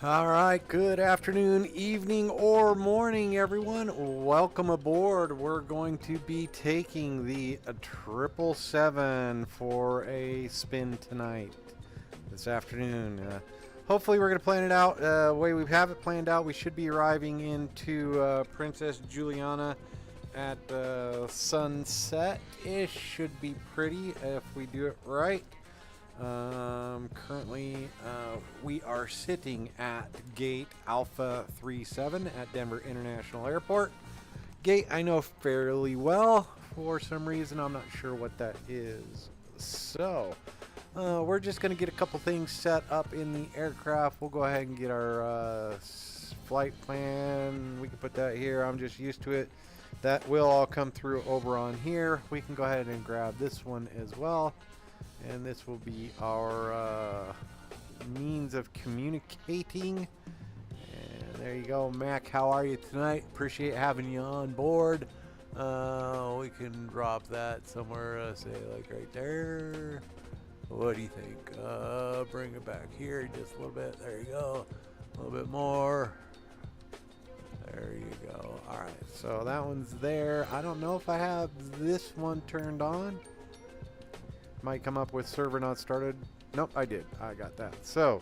All right, good afternoon, evening, or morning, everyone. Welcome aboard. We're going to be taking the 777 for a spin tonight, this afternoon. Hopefully, we're going to plan it out the way we have it planned out. We should be arriving into Princess Juliana at sunset-ish. Should be pretty if we do it right. Currently, we are sitting at gate Alpha 37 at Denver International Airport. Gate I know fairly well. For some reason, I'm not sure what that is. So, we're just going to get a couple things set up in the aircraft. We'll go ahead and get our flight plan. We can put that here. I'm just used to it. That will all come through over on here. We can go ahead and grab this one as well. And this will be our means of communicating. And there you go, Mac. How are you tonight? Appreciate having you on board. We can drop that somewhere, say like right there. What do you think? Bring it back here just a little bit. There you go. A little bit more. There you go. All right, so that one's there. I don't know if I have this one turned on. Might come up with server not started. Nope, I did. I got that. So,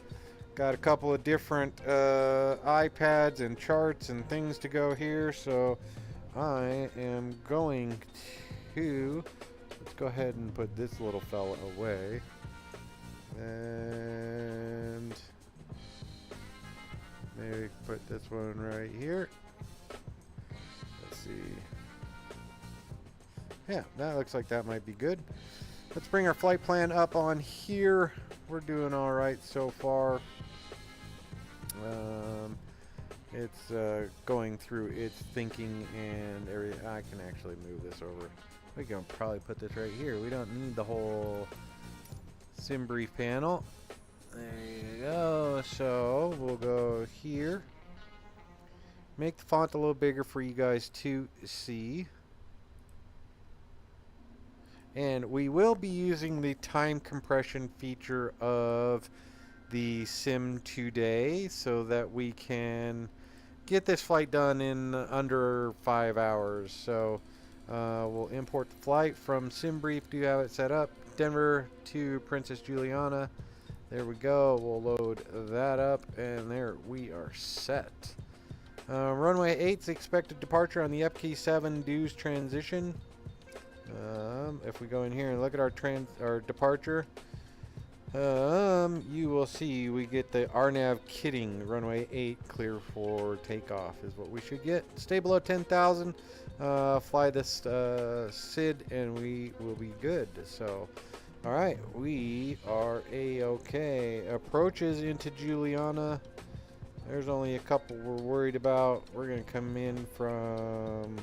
got a couple of different iPads and charts and things to go here. So, I am going to... Let's go ahead and put this little fella away. And... maybe put this one right here. Let's see. Yeah, that looks like that might be good. Let's bring our flight plan up on here. We're doing all right so far. It's going through its thinking and everything. I can actually move this over. We can probably put this right here. We don't need the whole sim brief panel. There you go. So we'll go here. Make the font a little bigger for you guys to see. And we will be using the time compression feature of the sim today so that we can get this flight done in under 5 hours. So we'll import the flight from SimBrief. Do you have it set up? Denver to Princess Juliana. There we go. We'll load that up, and there we are set. Runway 8's expected departure on the FK7 dues transition. If we go in here and look at our departure, you will see we get the RNAV kitting. Runway 8 clear for takeoff is what we should get. Stay below 10,000. Fly this SID, and we will be good. So, all right, we are a-okay. Approaches into Juliana. There's only a couple we're worried about. We're gonna come in from.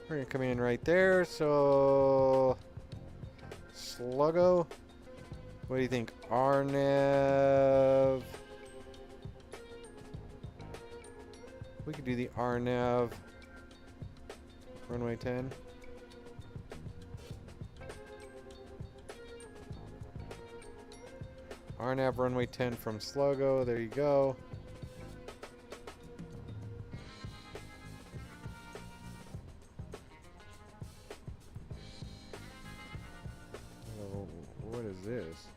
We're going to come in right there. So, Sluggo. What do you think? RNAV. We could do the RNAV. Runway 10. RNAV runway 10 from Sluggo. There you go. What is this?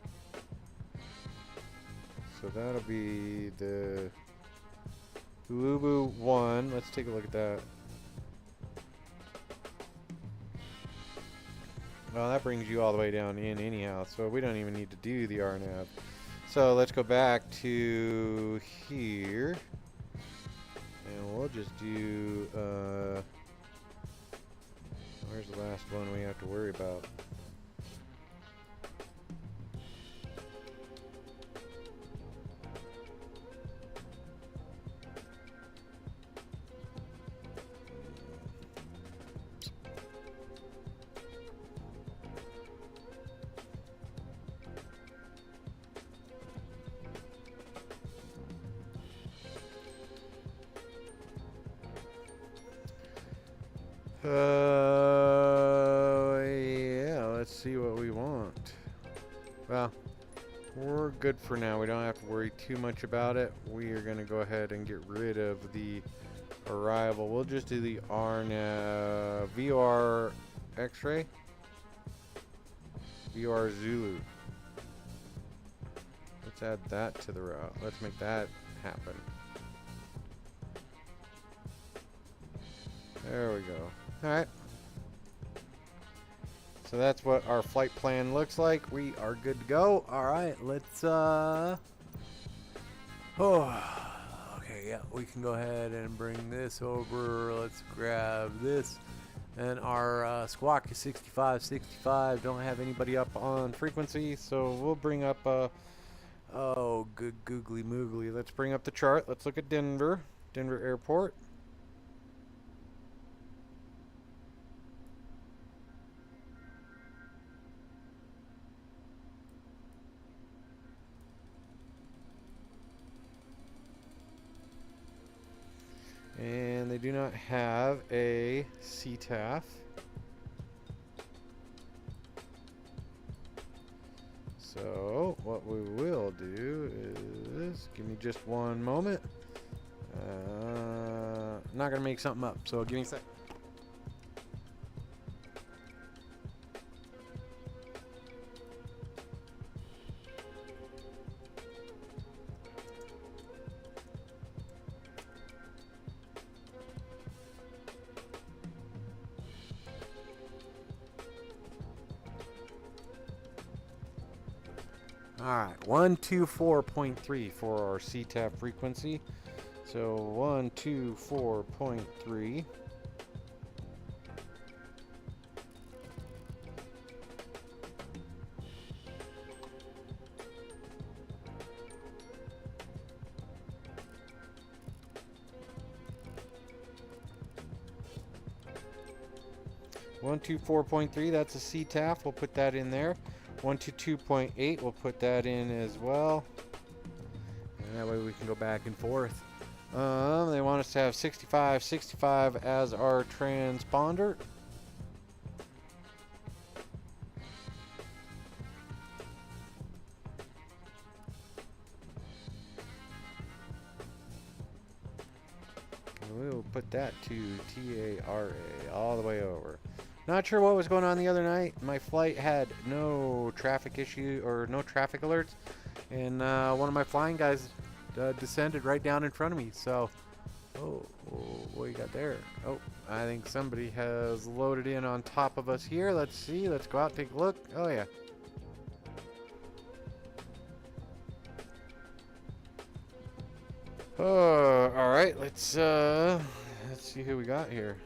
So that'll be the Lubu 1. Let's take a look at that. Well, that brings you all the way down in anyhow, so we don't even need to do the RNAV. So let's go back to here. And we'll just do, where's the last one we have to worry about? Yeah, let's see what we want. Well, we're good for now. We don't have to worry too much about it. We are going to go ahead and get rid of the arrival. We'll just do the RNAV VOR X-ray, VOR Zulu. Let's add that to the route. Let's make that happen. There we go. Alright. So that's what our flight plan looks like. We are good to go. Alright, let's okay, yeah, we can go ahead and bring this over. Let's grab this. And our squawk is 6565. Don't have anybody up on frequency, so we'll bring up oh, good googly moogly. Let's bring up the chart. Let's look at Denver Airport. And they do not have a CTAF. So what we will do is, give me just one moment. I'm not gonna make something up, so give me a sec. Alright, 124.3 for our CTAF frequency. So 124.3. That's a CTAF. We'll put that in there. 122.8, we'll put that in as well. And that way we can go back and forth. They want us to have 65 as our transponder. We'll put that to TARA all the way over. Not sure what was going on the other night. My flight had no traffic issue or no traffic alerts, and one of my flying guys descended right down in front of me. So, what you got there? Oh, I think somebody has loaded in on top of us here. Let's see. Let's go out, take a look. Oh yeah. Oh, all right. Let's see who we got here.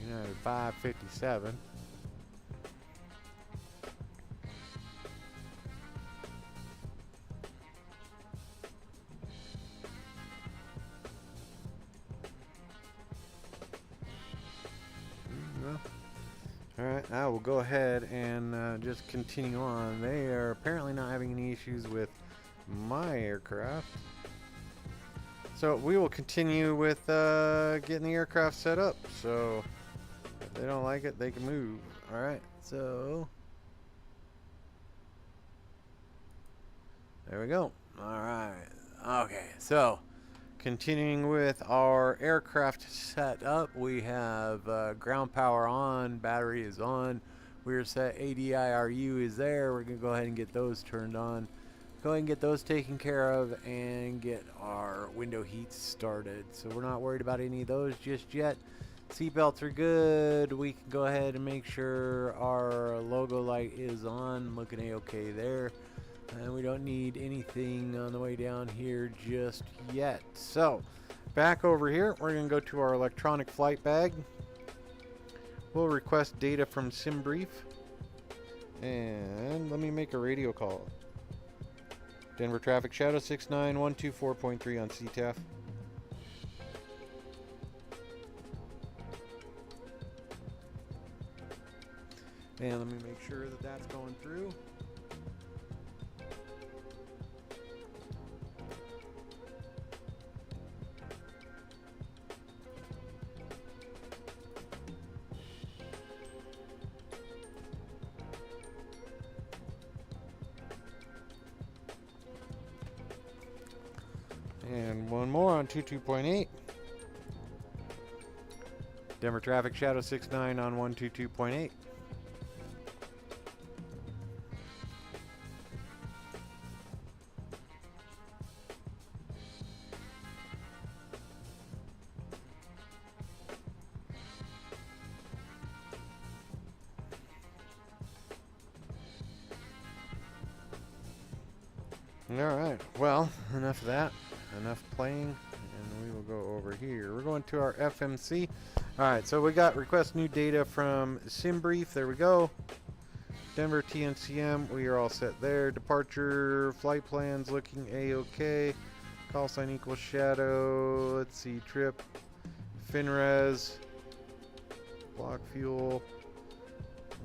United 557. Alright, I will go ahead and just continue on. They are apparently not having any issues with my aircraft. So we will continue with getting the aircraft set up. So if they don't like it, they can move. Alright, so there we go. Alright, okay, so continuing with our aircraft set up, we have ground power on, battery is on, we're set, ADIRU is there. We're going to go ahead and get those turned on. Go ahead and get those taken care of and get our window heats started. So we're not worried about any of those just yet. Seatbelts are good. We can go ahead and make sure our logo light is on. Looking a-okay there. And we don't need anything on the way down here just yet. So back over here, we're going to go to our electronic flight bag. We'll request data from SimBrief. And let me make a radio call. Denver traffic, Shadow 69124.3 on CTAF. And let me make sure that that's going through. And one more on 22.8. Denver traffic, Shadow 69 on 122.8. Alright, well, enough of that. Enough playing, and we will go over here. We're going to our FMC. Alright, so we got request new data from SimBrief. There we go. Denver TNCM, we are all set there. Departure, flight plans looking A-OK. Call sign equals Shadow. Let's see, trip. FinRes. Block fuel.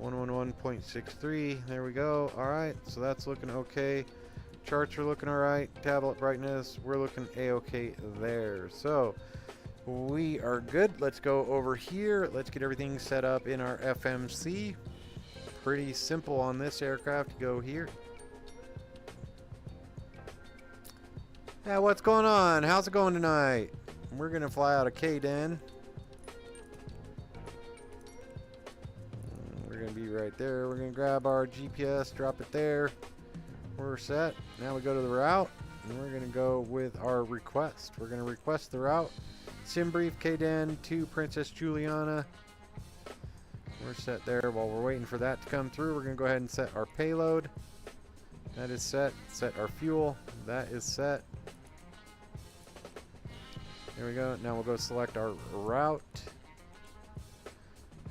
111.63. There we go. Alright, so that's looking okay. Charts are looking alright. Tablet brightness, we're looking a-okay there. So we are good. Let's go over here. Let's get everything set up in our FMC. Pretty simple on this aircraft to go here. Yeah, what's going on? How's it going tonight? We're gonna fly out of KDEN. We're gonna be right there. We're gonna grab our GPS, drop it there. We're set. Now we go to the route, and we're going to go with our request. We're going to request the route. SimBrief KDEN to Princess Juliana. We're set there. While we're waiting for that to come through, we're going to go ahead and set our payload. That is set. Set our fuel. That is set. There we go. Now we'll go select our route.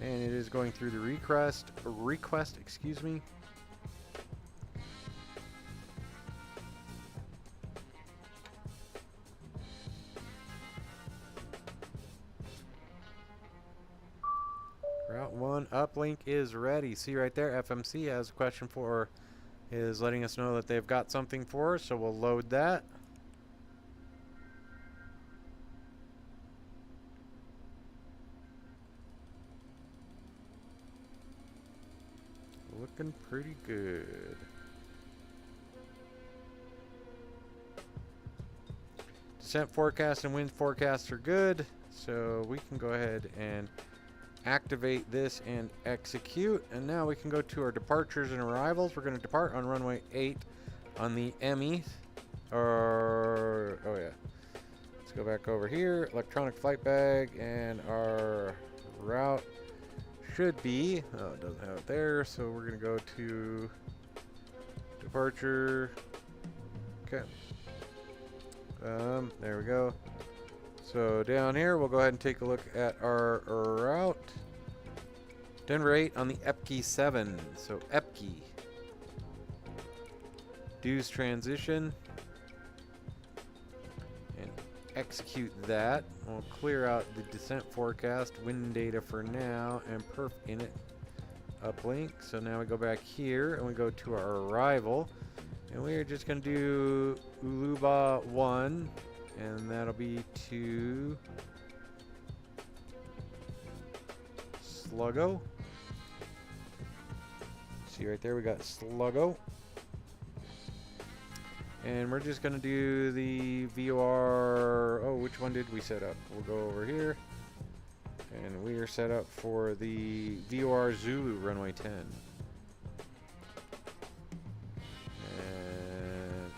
And it is going through the request, excuse me. Route 1 uplink is ready. See right there, FMC has a question for, is letting us know that they've got something for us, so we'll load that. Looking pretty good. Descent forecast and wind forecasts are good, so we can go ahead and activate this and execute. And now we can go to our departures and arrivals. We're going to depart on runway 8 on the ME. Oh yeah. Let's go back over here. Electronic flight bag, and our route should be, oh, it doesn't have it there, so we're going to go to departure. Okay. There we go. So down here, we'll go ahead and take a look at our route. Denver 8 on the EVGA 7. So EVGA. Dues transition. And execute that. We'll clear out the descent forecast, wind data for now, and perf init uplink. So now we go back here and we go to our arrival. And we are just going to do Uluba 1. And that'll be to Sluggo. See right there, we got Sluggo. And we're just going to do the VOR. Oh, which one did we set up? We'll go over here. And we are set up for the VOR Zulu runway 10.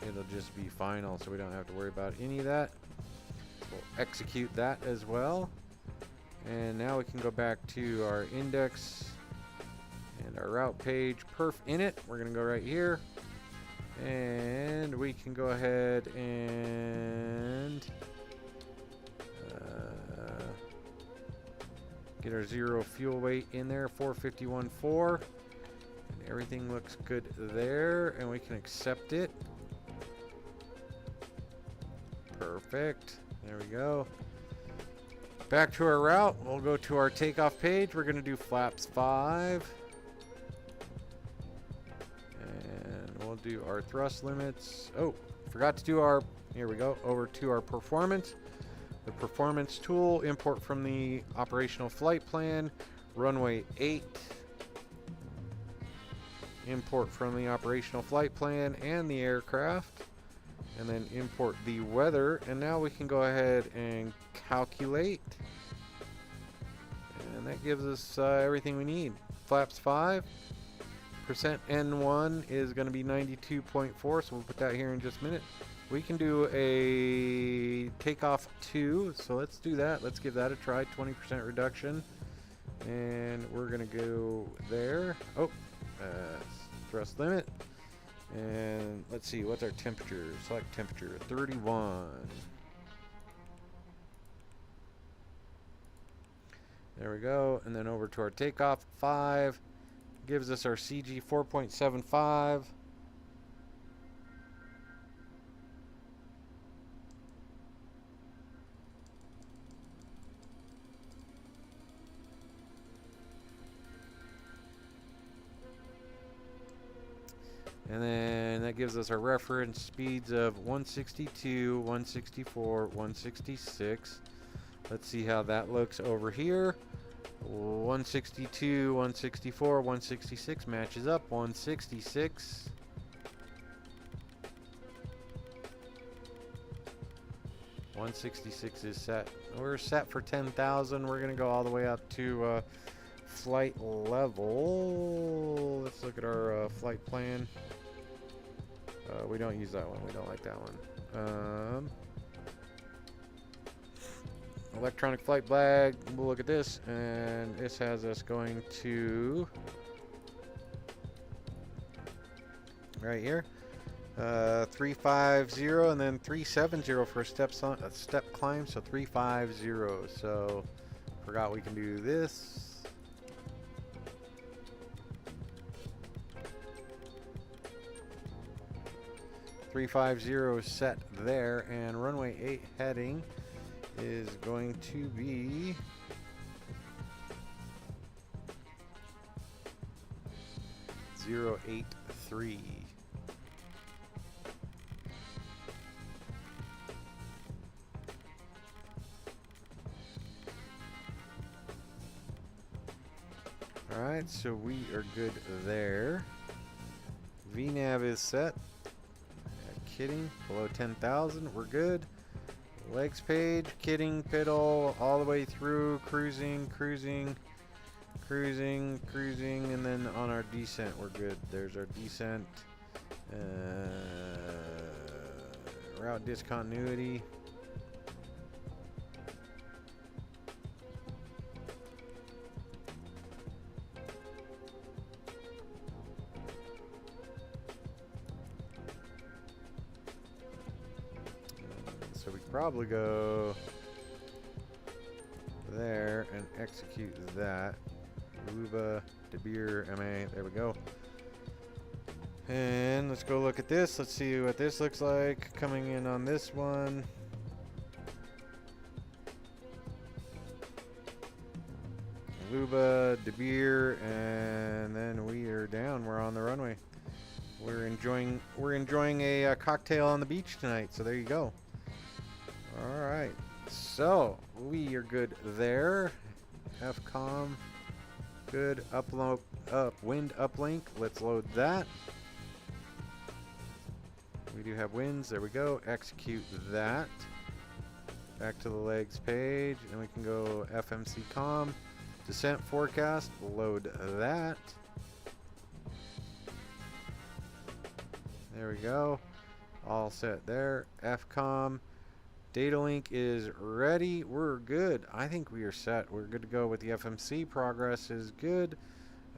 It'll just be final, so we don't have to worry about any of that. We'll execute that as well. And now we can go back to our index and our route page. Perf init. We're going to go right here. And we can go ahead and get our zero fuel weight in there, 451.4. And everything looks good there, and we can accept it. Perfect. There we go. Back to our route. We'll go to our takeoff page. We're going to do flaps 5. And we'll do our thrust limits. Oh, forgot to do our, here we go, over to our performance. The performance tool, import from the operational flight plan, runway 8. Import from the operational flight plan and the aircraft. And then import the weather. And now we can go ahead and calculate. And that gives us everything we need. Flaps 5. Percent N1 is going to be 92.4, so we'll put that here in just a minute. We can do a takeoff 2, so let's do that. Let's give that a try. 20% reduction. And we're going to go there. Oh, thrust limit. And let's see, what's our temperature? Select temperature, 31. There we go. And then over to our takeoff, 5. Gives us our CG 4.75. And then that gives us our reference speeds of 162, 164, 166. Let's see how that looks over here. 162, 164, 166 matches up. 166. .166 is set. We're set for 10,000. We're gonna go all the way up to flight level. Let's look at our flight plan. We don't use that one. We don't like that one. Electronic flight flag. We'll look at this, and this has us going to right here. 350 and then 370 for a step climb. So 350. So forgot we can do this. 350 set there, and runway 8 heading is going to be 083. Alright, so we are good there. VNAV is set. Kidding, below 10,000, we're good. Legs page, kidding, piddle, all the way through, cruising, cruising, cruising, cruising, and then on our descent, we're good. There's our descent. Route discontinuity. So we probably go there and execute that. Luba, De Beer, MA, there we go. And let's go look at this. Let's see what this looks like coming in on this one. Luba, De Beer, and then we are down. We're on the runway. We're enjoying a cocktail on the beach tonight. So there you go. All right. So we are good there. FCOM, good. Wind uplink. Let's load that. We do have winds. There we go. Execute that. Back to the legs page, and we can go FMC COM. Descent forecast. Load that. There we go. All set there. FCOM. Data link is ready. We're good. I think we are set. We're good to go with the FMC. Progress is good.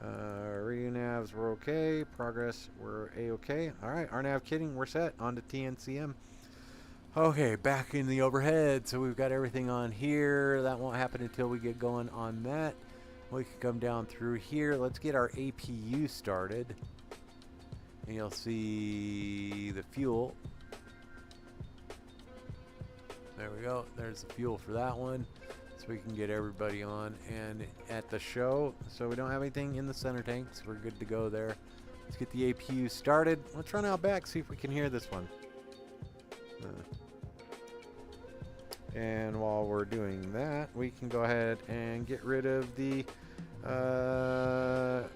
Radio navs, we're okay. Progress, we're a-okay. Alright, RNAV kidding, we're set. On to TNCM. Okay, back in the overhead. So we've got everything on here. That won't happen until we get going on that. We can come down through here. Let's get our APU started. And you'll see the fuel. There we go. There's the fuel for that one. So we can get everybody on. And at the show, so we don't have anything in the center tanks. We're good to go there. Let's get the APU started. Let's run out back, see if we can hear this one. And while we're doing that, we can go ahead and get rid of the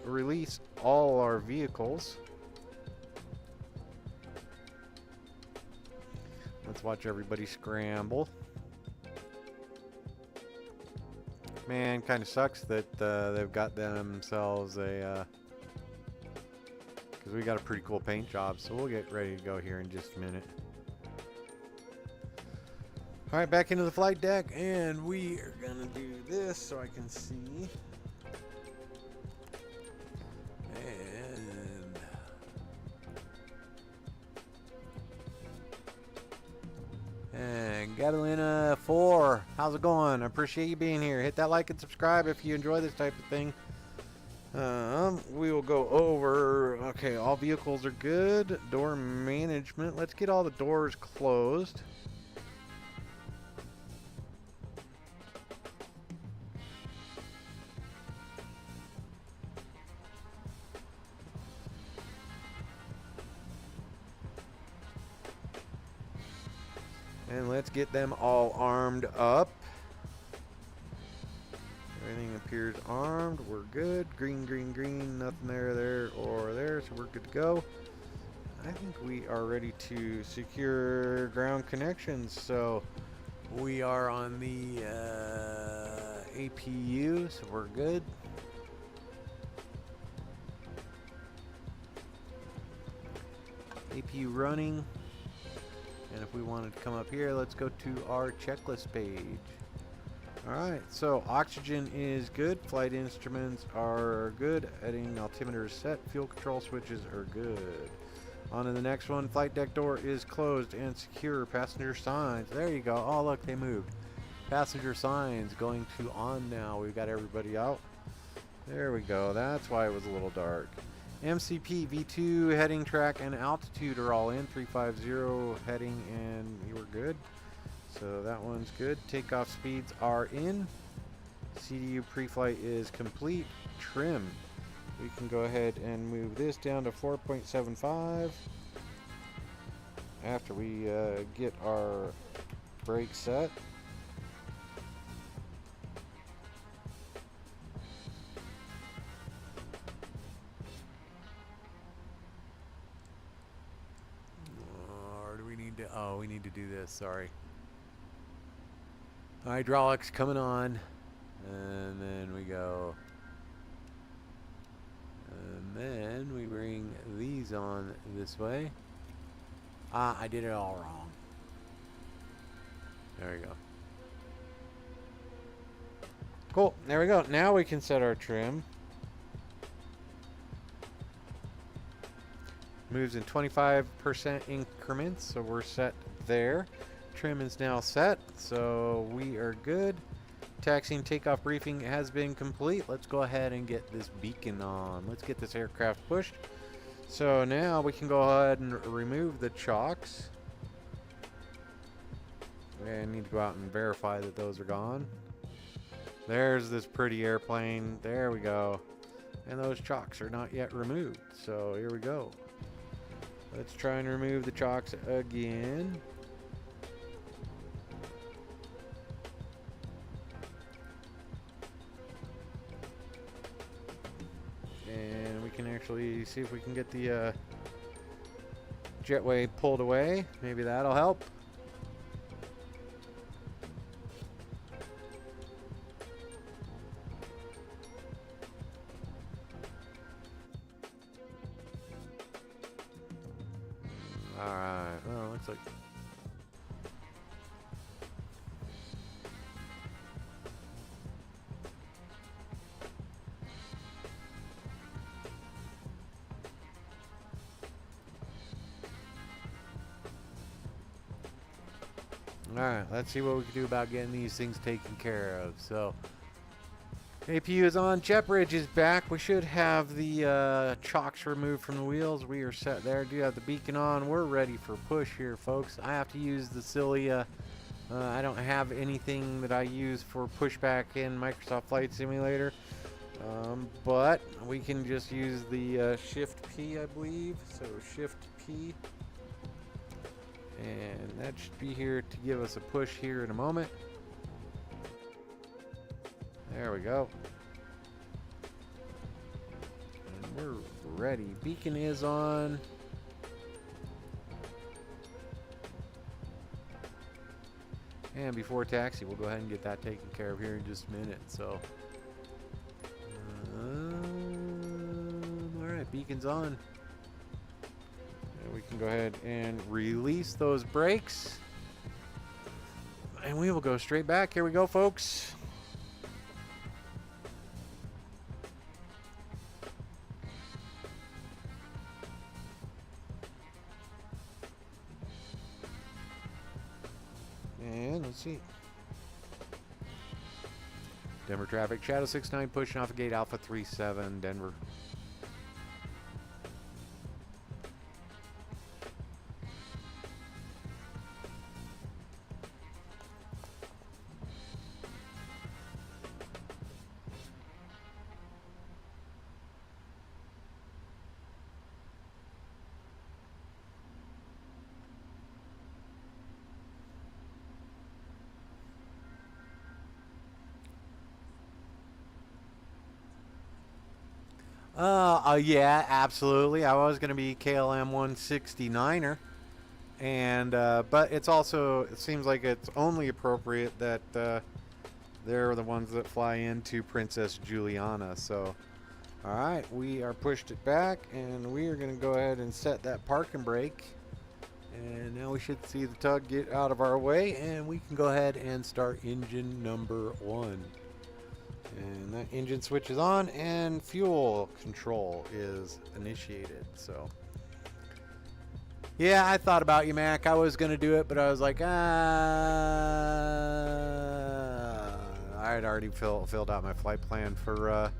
release all our vehicles. Let's watch everybody scramble. Man, kind of sucks that they've got themselves a because we got a pretty cool paint job, so we'll get ready to go here in just a minute. All right, back into the flight deck, and we are gonna do this so I can see. And Catalina 4, how's it going? I appreciate you being here. Hit that like and subscribe if you enjoy this type of thing. We will go over, okay, all vehicles are good. Door management, let's get all the doors closed. And let's get them all armed up. Everything appears armed. We're good. Green, green, green. Nothing there, or there. So we're good to go. I think we are ready to secure ground connections. So we are on the APU. So we're good. APU running. And if we wanted to come up here, let's go to our checklist page. Alright, so oxygen is good. Flight instruments are good. Heading altimeter is set. Fuel control switches are good. On to the next one. Flight deck door is closed and secure. Passenger signs. There you go. Oh, look, they moved. Passenger signs going to on now. We've got everybody out. There we go. That's why it was a little dark. MCP, V2, heading, track, and altitude are all in. 350 heading, and you were good. So that one's good. Takeoff speeds are in. CDU pre-flight is complete. Trim. We can go ahead and move this down to 4.75. After we get our brake set. Oh, we need to do this, sorry. Hydraulics coming on. And then we go. And then we bring these on this way. Ah, I did it all wrong. There we go. Cool, there we go. Now we can set our trim. Moves in 25% increments, so we're set there. Trim is now set, so we are good. Taxi and takeoff briefing has been complete. Let's go ahead and get this beacon on. Let's get this aircraft pushed. So now we can go ahead and remove the chocks. I need to go out and verify that those are gone. There's this pretty airplane. There we go. And those chocks are not yet removed. So here we go. Let's try and remove the chocks again. And we can actually see if we can get the jetway pulled away. Maybe that'll help. Alright, well, looks like... Alright, let's see what we can do about getting these things taken care of. So, APU is on. Jet bridge is back. We should have the chocks removed from the wheels. We are set there. Do have the beacon on. We're ready for push here, folks. I have to use the silly. I don't have anything that I use for pushback in Microsoft Flight Simulator, but we can just use the Shift P, I believe. So Shift P, and that should be here to give us a push here in a moment. There we go. And we're ready. Beacon is on. And before taxi, we'll go ahead and get that taken care of here in just a minute. So, all right, beacon's on. And we can go ahead and release those brakes. And we will go straight back. Here we go, folks. And let's see. Denver traffic. Shadow 69 pushing off of gate Alpha 37, Denver. Yeah, absolutely. I was going to be KLM 169er, and but it's also, it seems like it's only appropriate that they're the ones that fly into Princess Juliana. So, all right, we are pushed it back, and we are going to go ahead and set that parking brake. And now we should see the tug get out of our way, and we can go ahead and start engine number 1. And that engine switch is on, and fuel control is initiated. So, yeah, I thought about you, Mac. I was going to do it, but I was like, I had already filled out my flight plan for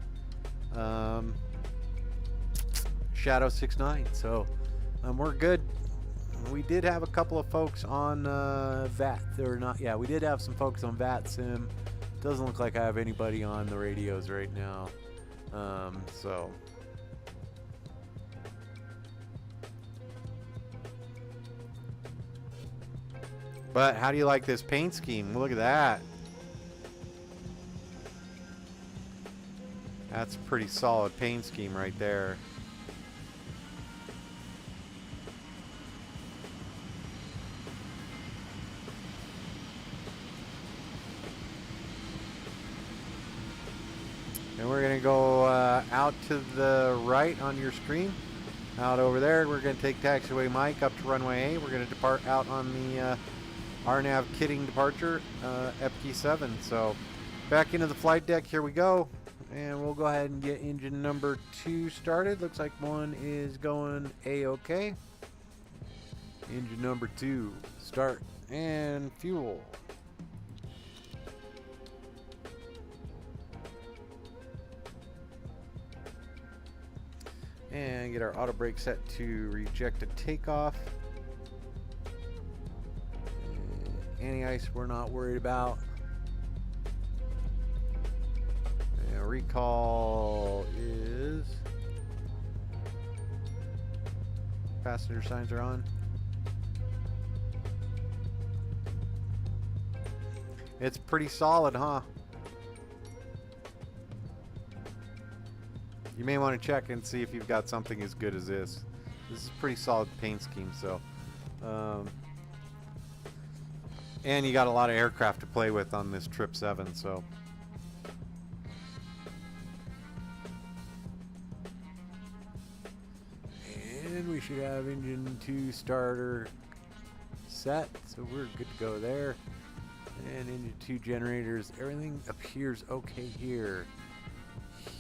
Shadow 69. So, we're good. We did have a couple of folks on VAT. Or not, yeah, we did have some folks on VAT Sim. Doesn't look like I have anybody on the radios right now. So. But how do you like this paint scheme? Look at that. That's a pretty solid paint scheme right there. And we're going to go out to the right on your screen. Out over there, we're going to take taxiway Mike up to runway 8. We're going to depart out on the RNAV kitting departure, EVGA 7. So back into the flight deck, here we go. And we'll go ahead and get engine number 2 started. Looks like one is going A-OK. Engine number 2, start, and fuel. And get our auto brake set to reject a takeoff. Anti-ice we're not worried about. And recall is passenger signs are on. It's pretty solid, huh? You may want to check and see if you've got something as good as this. This is a pretty solid paint scheme, so. And you got a lot of aircraft to play with on this Trip 7, so. And we should have engine 2 starter set, so we're good to go there. And engine 2 generators, everything appears okay here.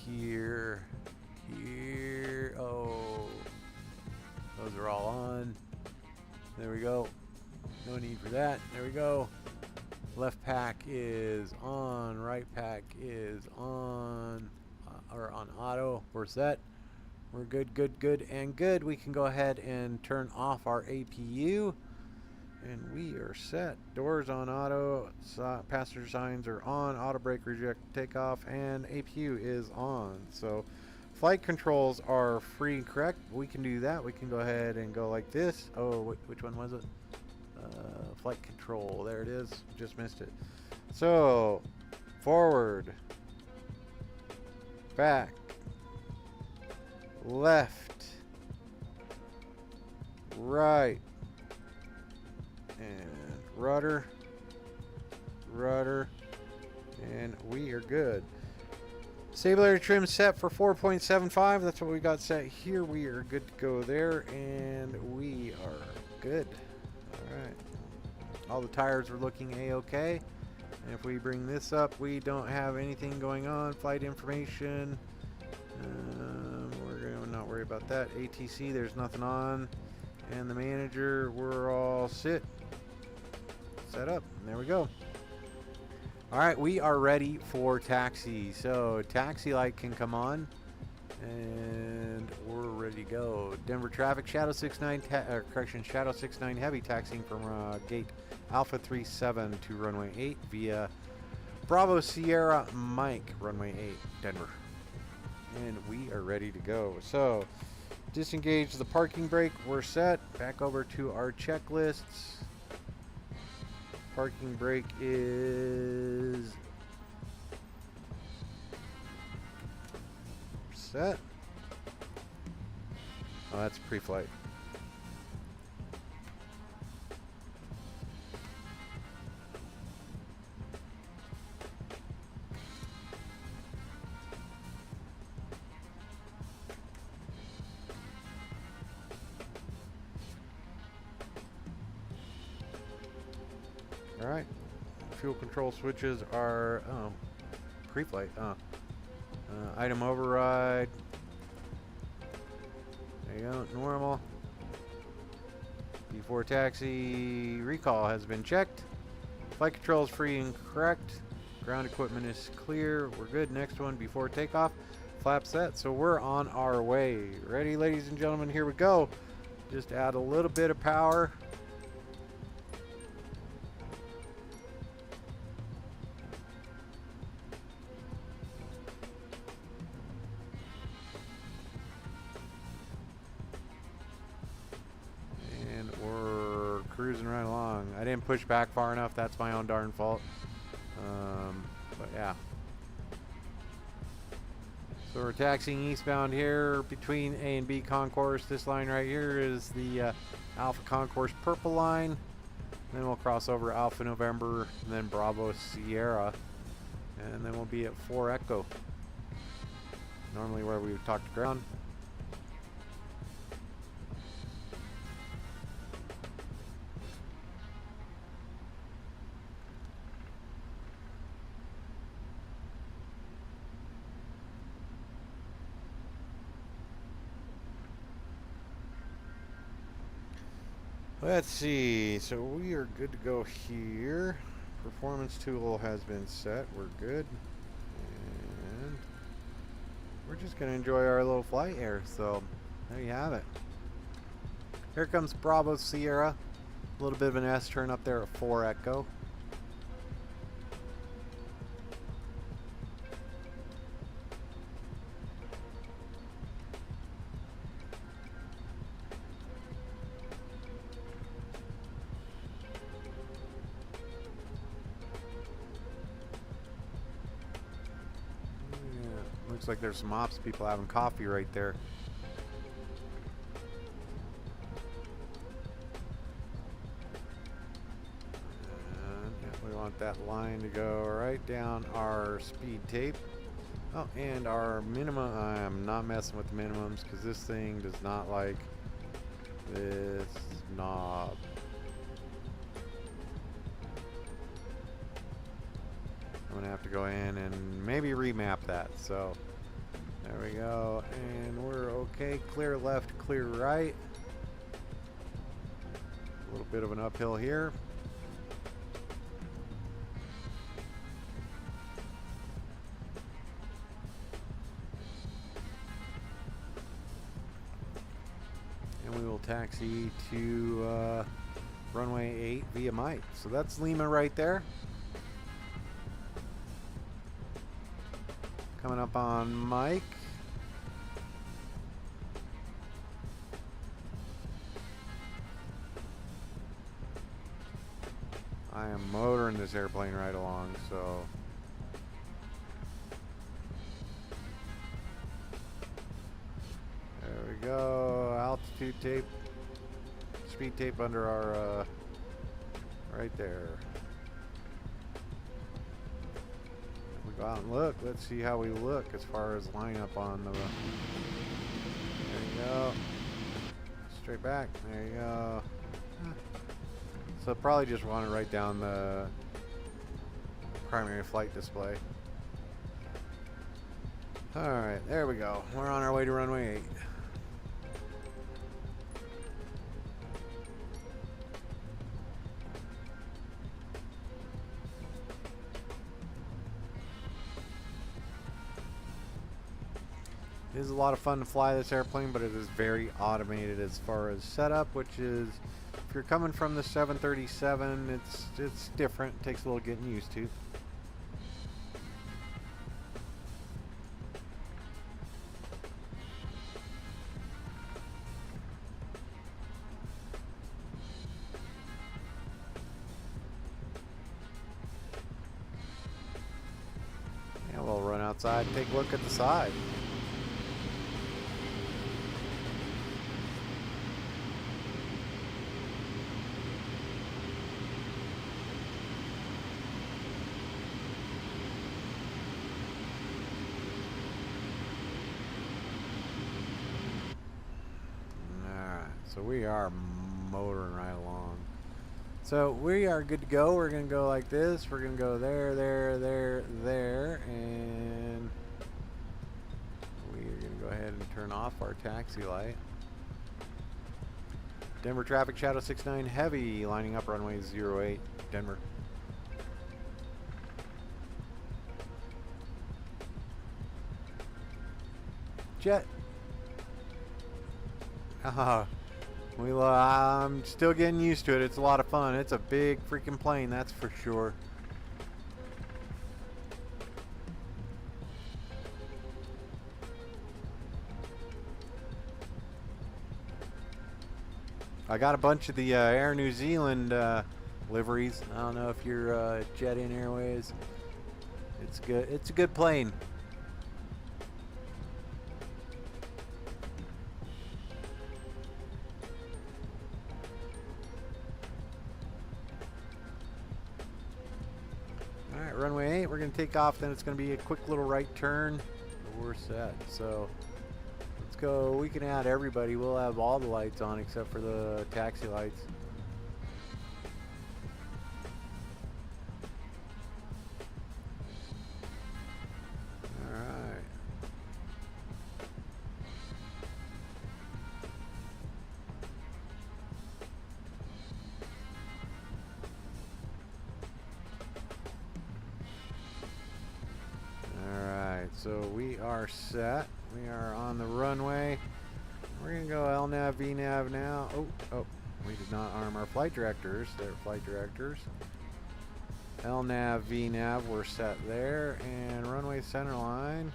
Here. Oh, those are all on. There we go. No need for that. There we go. Left pack is on, right pack is on, or on auto. We're set. We're good, good, good, and good. We can go ahead and turn off our APU, and we are set. Doors on auto, passenger signs are on, auto brake reject takeoff, and APU is on. So flight controls are free and correct. We can do that. We can go ahead and go like this. Oh, which one was it? Flight control. There it is. Just missed it. So forward, back, left, right, and rudder, and we are good. Stabilizer trim set for 4.75. That's what we got set here. We are good to go there, and we are good. All right. All the tires are looking a-okay. And if we bring this up, we don't have anything going on. Flight information. We're going to not worry about that. ATC, there's nothing on. And the manager, we're all set up. And there we go. All right, we are ready for taxi. So taxi light can come on. And we're ready to go. Denver traffic, Shadow 69, Shadow 69 heavy taxiing from gate Alpha 37 to runway 8 via Bravo Sierra Mike, runway 8, Denver. And we are ready to go. So disengage the parking brake, we're set. Back over to our checklists. Parking brake is set. Oh, that's pre-flight. All right. Fuel control switches are pre-flight. Item override. There you go. Normal. Before taxi recall has been checked. Flight control is free and correct. Ground equipment is clear. We're good. Next one before takeoff. Flap set. So we're on our way. Ready, ladies and gentlemen? Here we go. Just add a little bit of power. Cruising right along. I didn't push back far enough. That's my own darn fault. But yeah. So we're taxiing eastbound here between A and B concourse. This line right here is the Alpha Concourse purple line. Then we'll cross over Alpha November, and then Bravo Sierra, and then we'll be at 4 Echo. Normally where we would talk to ground. Let's see, so we are good to go here. Performance tool has been set, we're good. And we're just gonna enjoy our little flight here, so there you have it. Here comes Bravo Sierra. A little bit of an S turn up there at 4 Echo. Looks like there's some ops people having coffee right there. And we want that line to go right down our speed tape. Oh, and our minimum, I'm not messing with the minimums because this thing does not like this knob. I'm gonna have to go in and maybe remap that. So there we go, and we're okay. Clear left, clear right. A little bit of an uphill here. We'll taxi to runway 8 via Mike. So that's Lima right there. Coming up on Mike. I am motoring this airplane right along, so there we go. Altitude tape, speed tape under our right there. We go out and look. Let's see how we look as far as lineup on the. There you go. Straight back. There you go. So probably just want to write down the primary flight display. Alright, there we go. We're on our way to runway 8. It is a lot of fun to fly this airplane, but it is very automated as far as setup, which is, if you're coming from the 737, it's different. It takes a little getting used to. Yeah, we'll run outside and take a look at the side. So we are motoring right along. So we are good to go. We're going to go like this. We're going to go there, there, there, there. And we are going to go ahead and turn off our taxi light. Denver traffic shadow 69 heavy lining up runway 08 Denver. Jet. I'm still getting used to it. It's a lot of fun. It's a big freaking plane, that's for sure. I got a bunch of the Air New Zealand liveries. I don't know if you're Jet In Airways. It's good. It's a good plane. Runway 8, we're going to take off, then it's going to be a quick little right turn. We're set. So let's go. We can add everybody. We'll have all the lights on except for the taxi lights. Alright. So we are set. We are on the runway. We're going to go LNAV, VNAV now. Oh, we did not arm our flight directors. They're flight directors. LNAV, VNAV, we're set there. And runway center line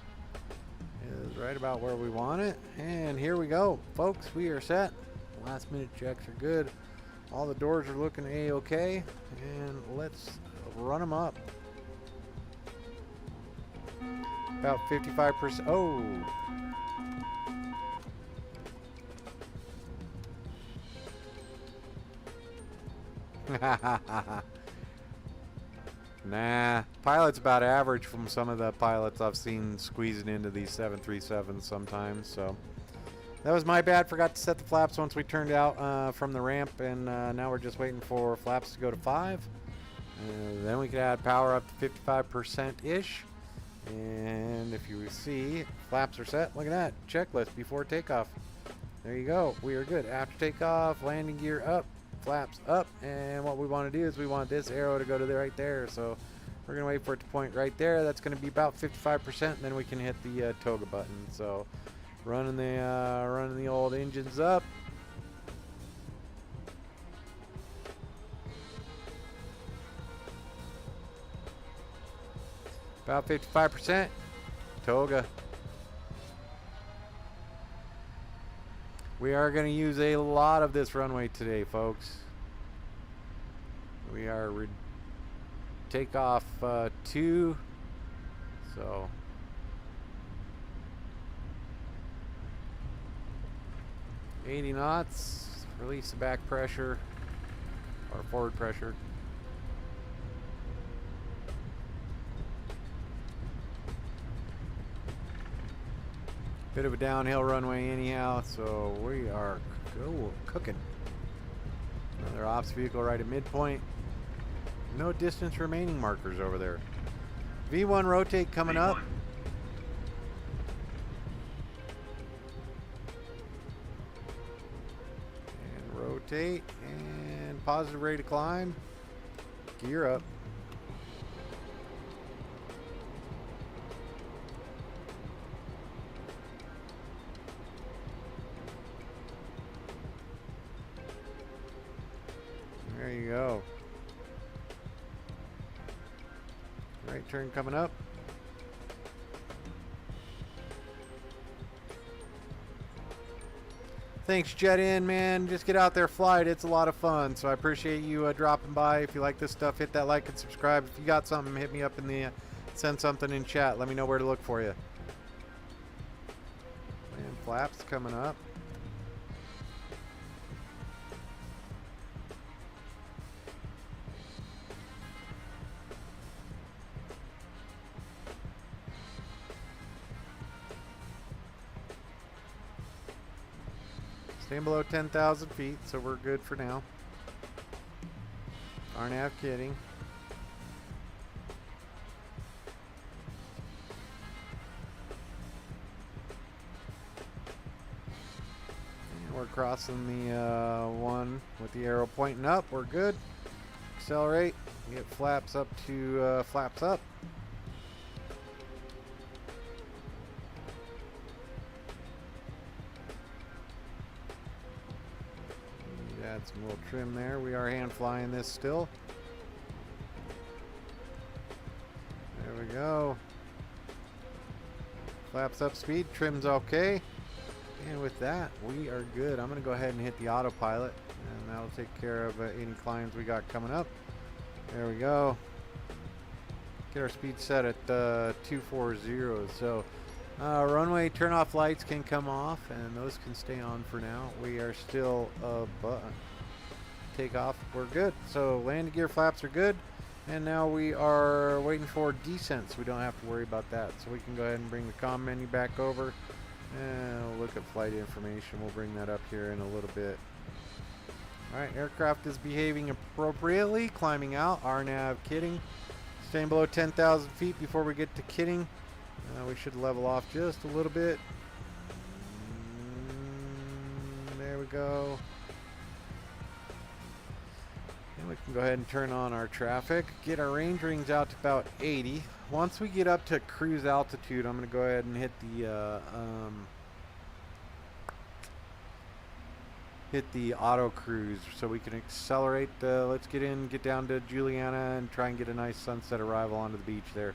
is right about where we want it. And here we go, folks. We are set. Last minute checks are good. All the doors are looking A-okay. And let's run them up. About 55%. Oh. Nah. Pilot's about average from some of the pilots I've seen squeezing into these 737s sometimes. So that was my bad. Forgot to set the flaps once we turned out from the ramp. And now we're just waiting for flaps to go to 5. Then we could add power up to 55%-ish. And if you see, flaps are set. Look at that checklist before takeoff. There you go. We are good. After takeoff, landing gear up, flaps up. And what we want to do is we want this arrow to go to right there. So we're going to wait for it to point right there. That's going to be about 55%. And then we can hit the toga button. So running the old engines up. About 55%. Toga. We are going to use a lot of this runway today, folks. We are takeoff 2. So 80 knots. Release the back pressure or forward pressure. Bit of a downhill runway anyhow, so we are cooking. Another ops vehicle right at midpoint. No distance remaining markers over there. V1 rotate coming up. And rotate and positive rate of climb. Gear up. There you go. Right turn coming up. Thanks, Jet In, man. Just get out there, fly it. It's a lot of fun. So I appreciate you dropping by. If you like this stuff, hit that like and subscribe. If you got something, hit me up in the send something in chat. Let me know where to look for you. And flaps coming up. Staying below 10,000 feet, so we're good for now. RNAV kidding. And we're crossing the one with the arrow pointing up. We're good. Accelerate. Get flaps up to flaps up. Add some little trim there. We are hand flying this still. There we go. Flaps up speed, trim's okay. And with that, we are good. I'm going to go ahead and hit the autopilot, and that'll take care of any climbs we got coming up. There we go. Get our speed set at 240. So runway turn-off lights can come off, and those can stay on for now. We are still takeoff. We're good. So landing gear flaps are good, and now we are waiting for descent, so we don't have to worry about that. So we can go ahead and bring the comm menu back over, and we'll look at flight information. We'll bring that up here in a little bit. All right, aircraft is behaving appropriately, climbing out. RNAV kidding. Staying below 10,000 feet before we get to kidding. We should level off just a little bit. There we go. And we can go ahead and turn on our traffic. Get our range rings out to about 80. Once we get up to cruise altitude, I'm going to go ahead and hit the auto cruise so we can accelerate. Let's get down to Juliana and try and get a nice sunset arrival onto the beach there.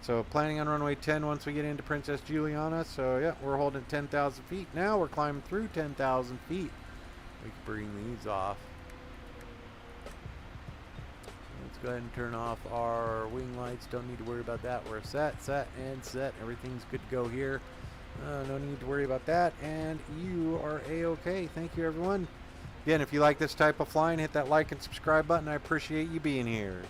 So planning on runway 10 once we get into Princess Juliana. So yeah, we're holding 10,000 feet. Now we're climbing through 10,000 feet. We can bring these off. Let's go ahead and turn off our wing lights. Don't need to worry about that. We're set, and set. Everything's good to go here. No need to worry about that. And you are A-okay. Thank you, everyone. Again, if you like this type of flying, hit that like and subscribe button. I appreciate you being here.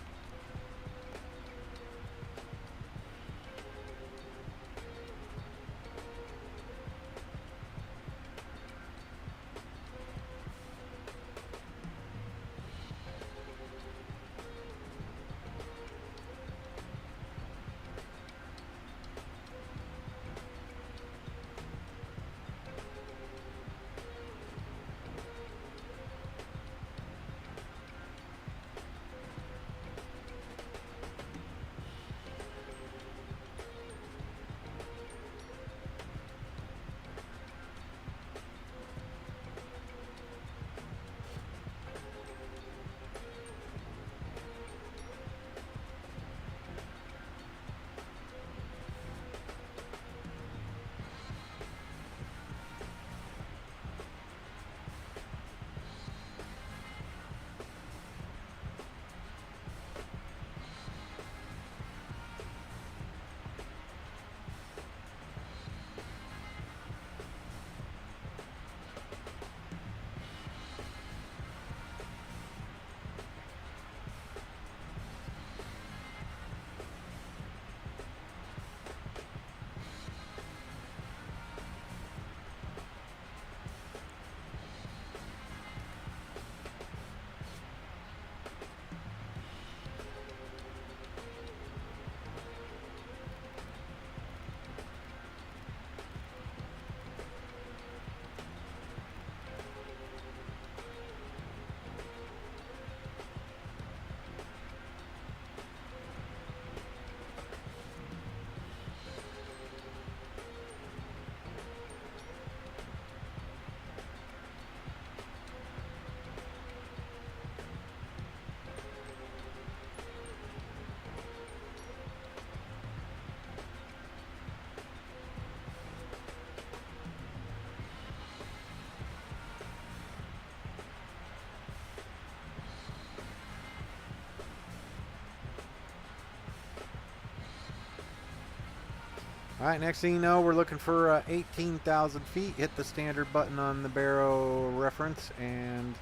Alright, next thing you know, we're looking for 18,000 feet. Hit the standard button on the baro reference, and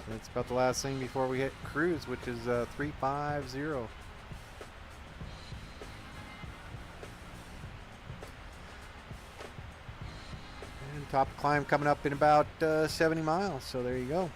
that's about the last thing before we hit cruise, which is 350. And top climb coming up in about 70 miles, so there you go.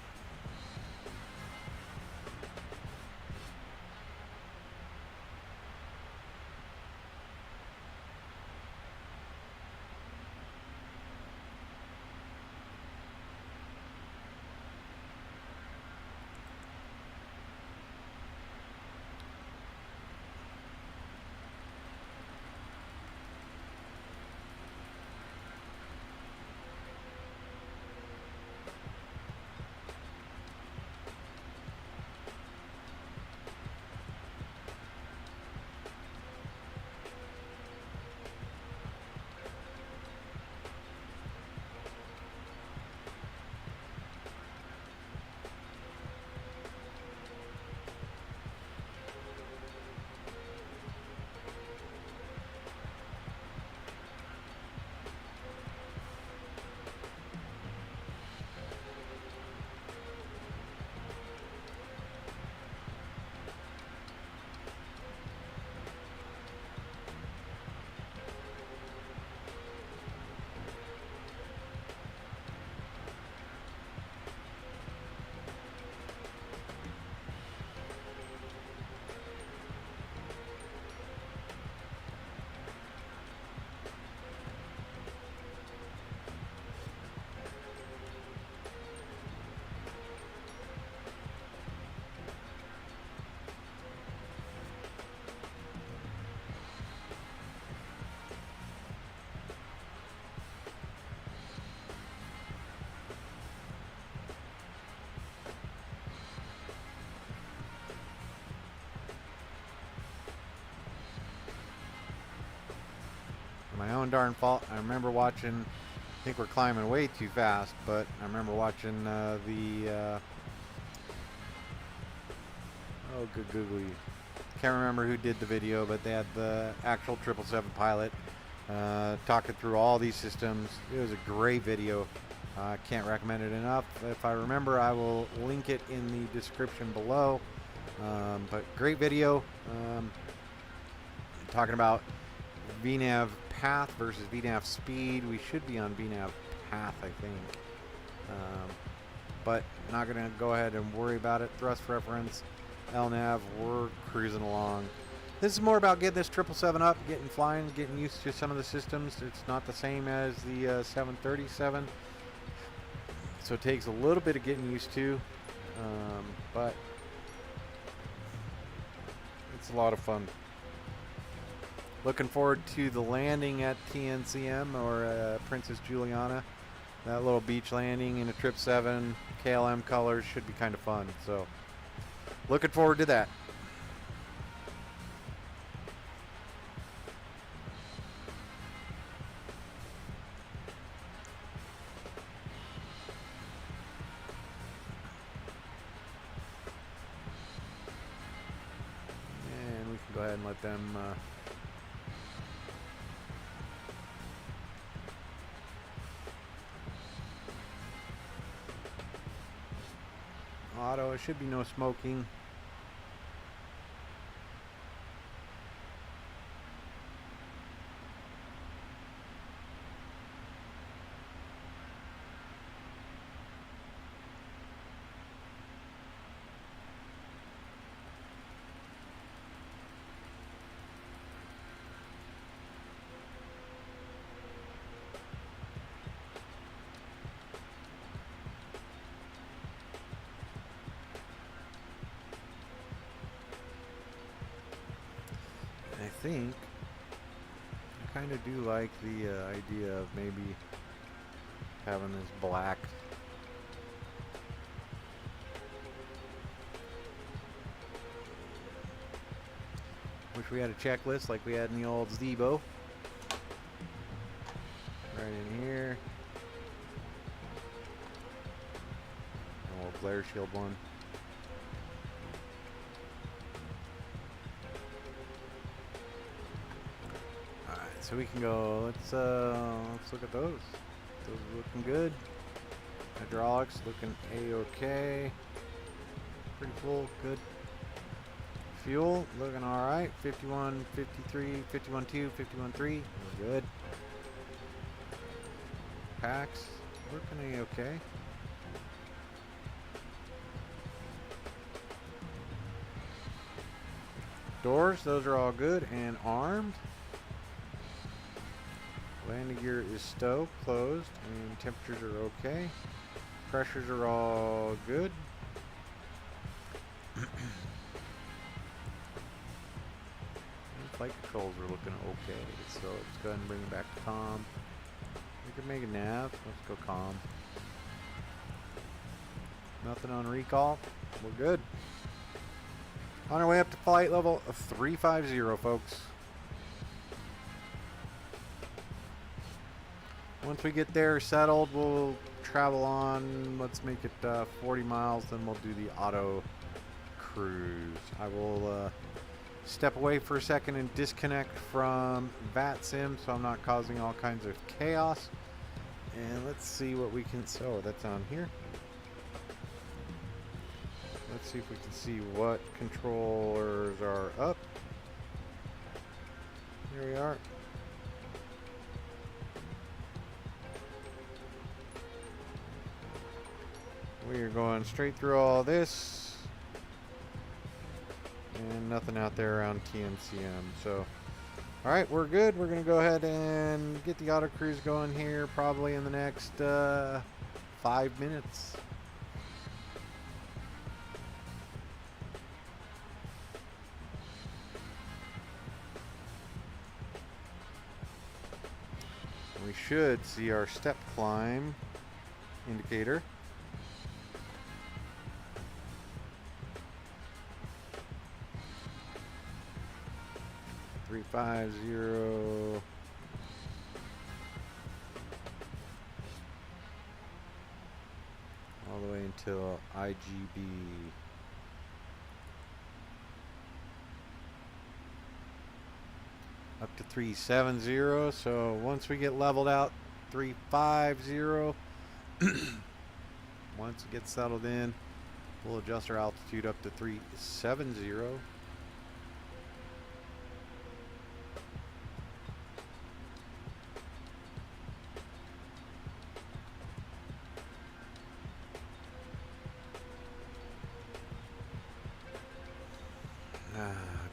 My own darn fault. I remember watching, I think we're climbing way too fast, but I remember watching oh, good googly. Can't remember who did the video, but they had the actual 777 pilot talking through all these systems. It was a great video. Can't recommend it enough. If I remember, I will link it in the description below. But great video. Talking about VNAV path versus VNAV speed. We should be on VNAV path, I think. But not going to go ahead and worry about it. Thrust reference, LNAV, we're cruising along. This is more about getting this 777 up, getting flying, getting used to some of the systems. It's not the same as the 737. So it takes a little bit of getting used to. But it's a lot of fun. Looking forward to the landing at TNCM or Princess Juliana. That little beach landing in a 777 KLM colors should be kind of fun. So looking forward to that. And we can go ahead and let them auto. It should be no smoking. I think I kind of do like the idea of maybe having this black wish we had a checklist like we had in the old Zebo. Right in here. An old glare shield one. so we can go. Let's look at those. Those are looking good. Hydraulics looking a-okay. Pretty full, good. Fuel looking all right. 51, 53, 51.2, 51.3. We're good. Packs working a-okay. Doors, those are all good and armed. Landing gear is stowed, closed, and temperatures are okay. Pressures are all good. Flight controls are looking okay, so let's go ahead and bring it back to calm. We can make a nav. Let's go calm. Nothing on recall. We're good. On our way up to flight level 350, folks. Once we get there settled, we'll travel on. Let's make it 40 miles, then we'll do the auto cruise. I will step away for a second and disconnect from VATSIM so I'm not causing all kinds of chaos. And let's see what we can. So that's on here. Let's see if we can see what controllers are up. Here we are. We are going straight through all this. And nothing out there around TNCM. So, alright, we're good. We're going to go ahead and get the auto cruise going here probably in the next 5 minutes. We should see our step climb indicator. .350 all the way until IGB. Up to 370. So once we get leveled out, 350. Once it gets settled in, we'll adjust our altitude up to 370.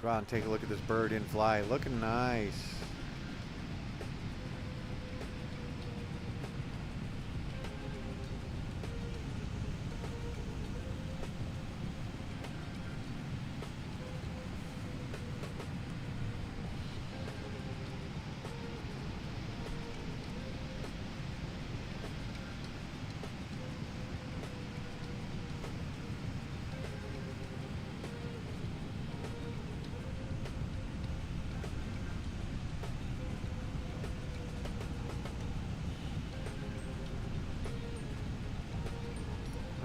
Go out and take a look at this bird in flight. Looking nice.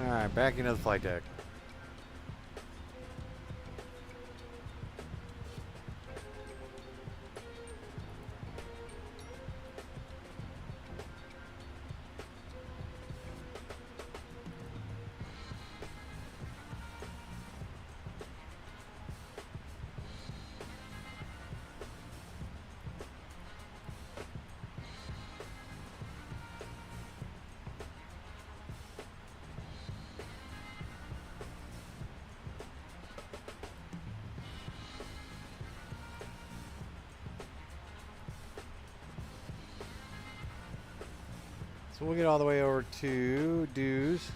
Alright, back into the flight deck. So we'll get all the way over to Dews.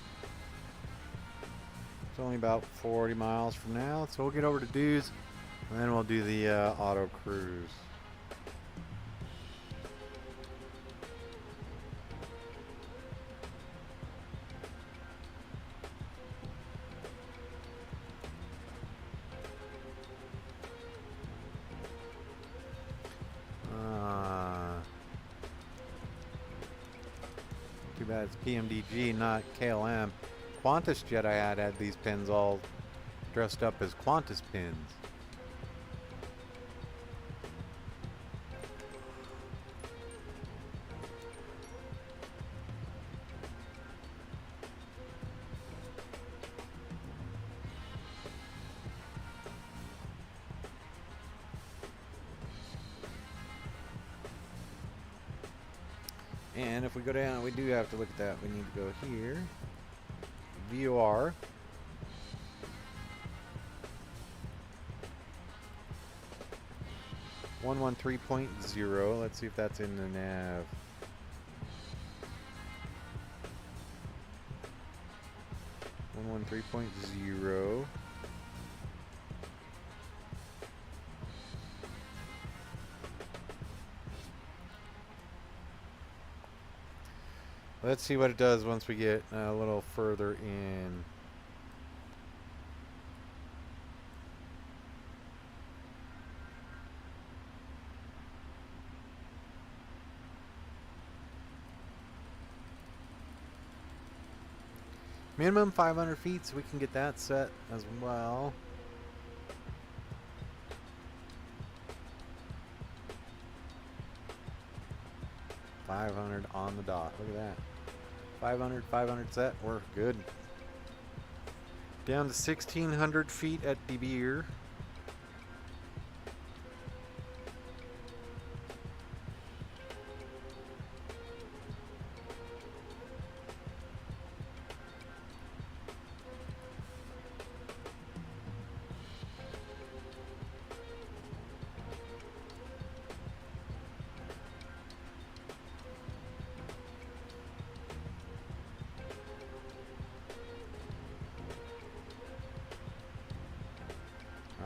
It's only about 40 miles from now. So we'll get over to Dews and then we'll do the auto cruise. Too bad it's PMDG, not KLM. Qantas Jet I had these pins all dressed up as Qantas pins. And if we go down, we do have to look at that. We need to go here. VOR. .0. Let's see if that's in the nav. .0. Let's see what it does once we get a little further in. Minimum 500 feet, so we can get that set as well. $500 on the dot. Look at that. 500 set. We're good. Down to 1,600 feet at De Beer.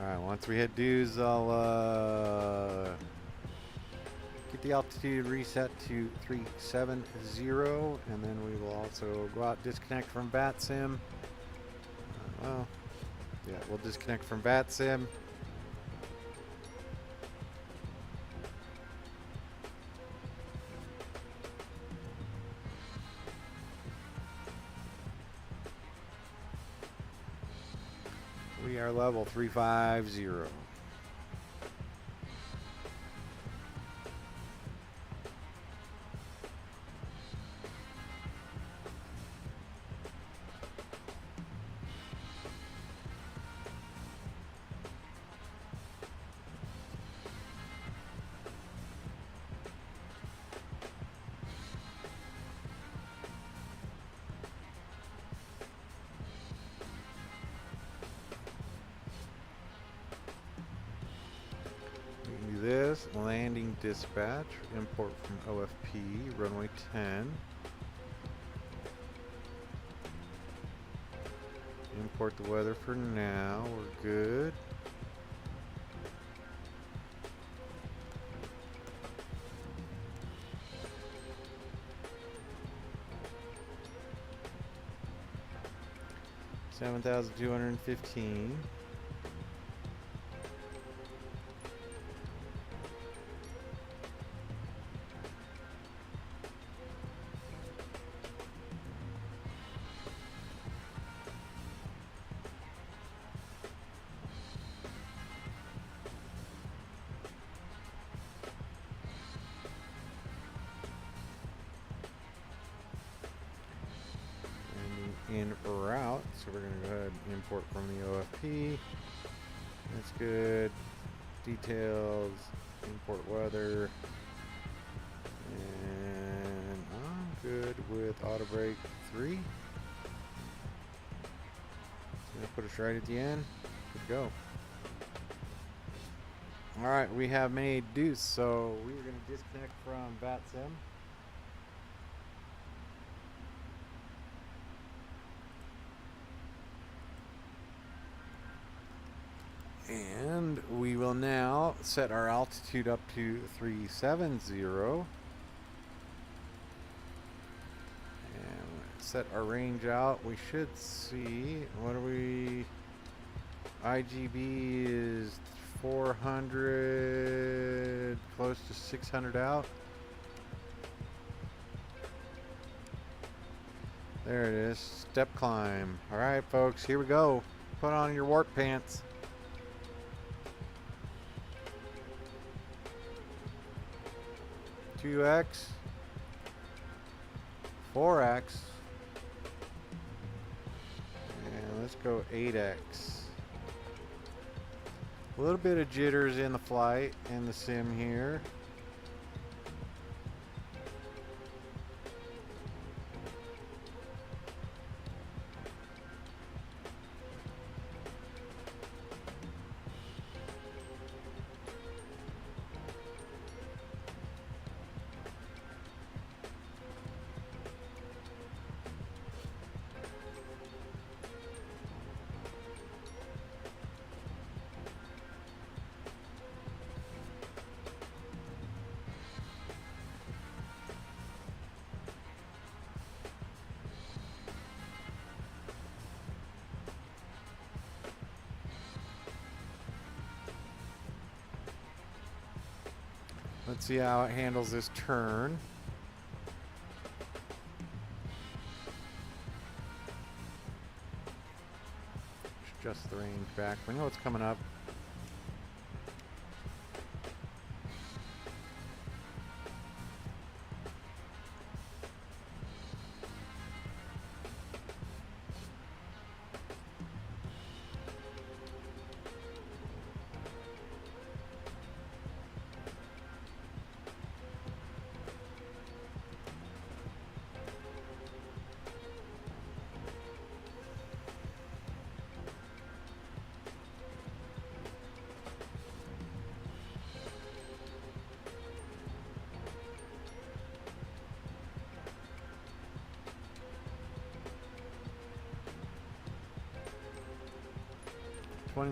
Alright, once we hit dues, I'll get the altitude reset to 370, and then we will also go out, disconnect from VATSIM. Well, yeah, we'll disconnect from VATSIM. We are level 350. This landing dispatch, import from OFP, runway 10. Import the weather for now, we're good. $7,215. In route, so we're going to go ahead and import from the OFP. That's good. Details, import weather, and I'm good with auto brake 3. It's going to put us right at the end. Good to go. Alright, we have made deuce, so we are going to disconnect from VATSIM. And we will now set our altitude up to 370 and set our range out. We should see, what are we, IGB is 400, close to 600 out. There it is, step climb. All right, folks, here we go. Put on your warp pants. 2x, 4x, and let's go 8x. A little bit of jitters in the flight and the sim here. Let's see how it handles this turn. Adjust the range back. We know what's coming up.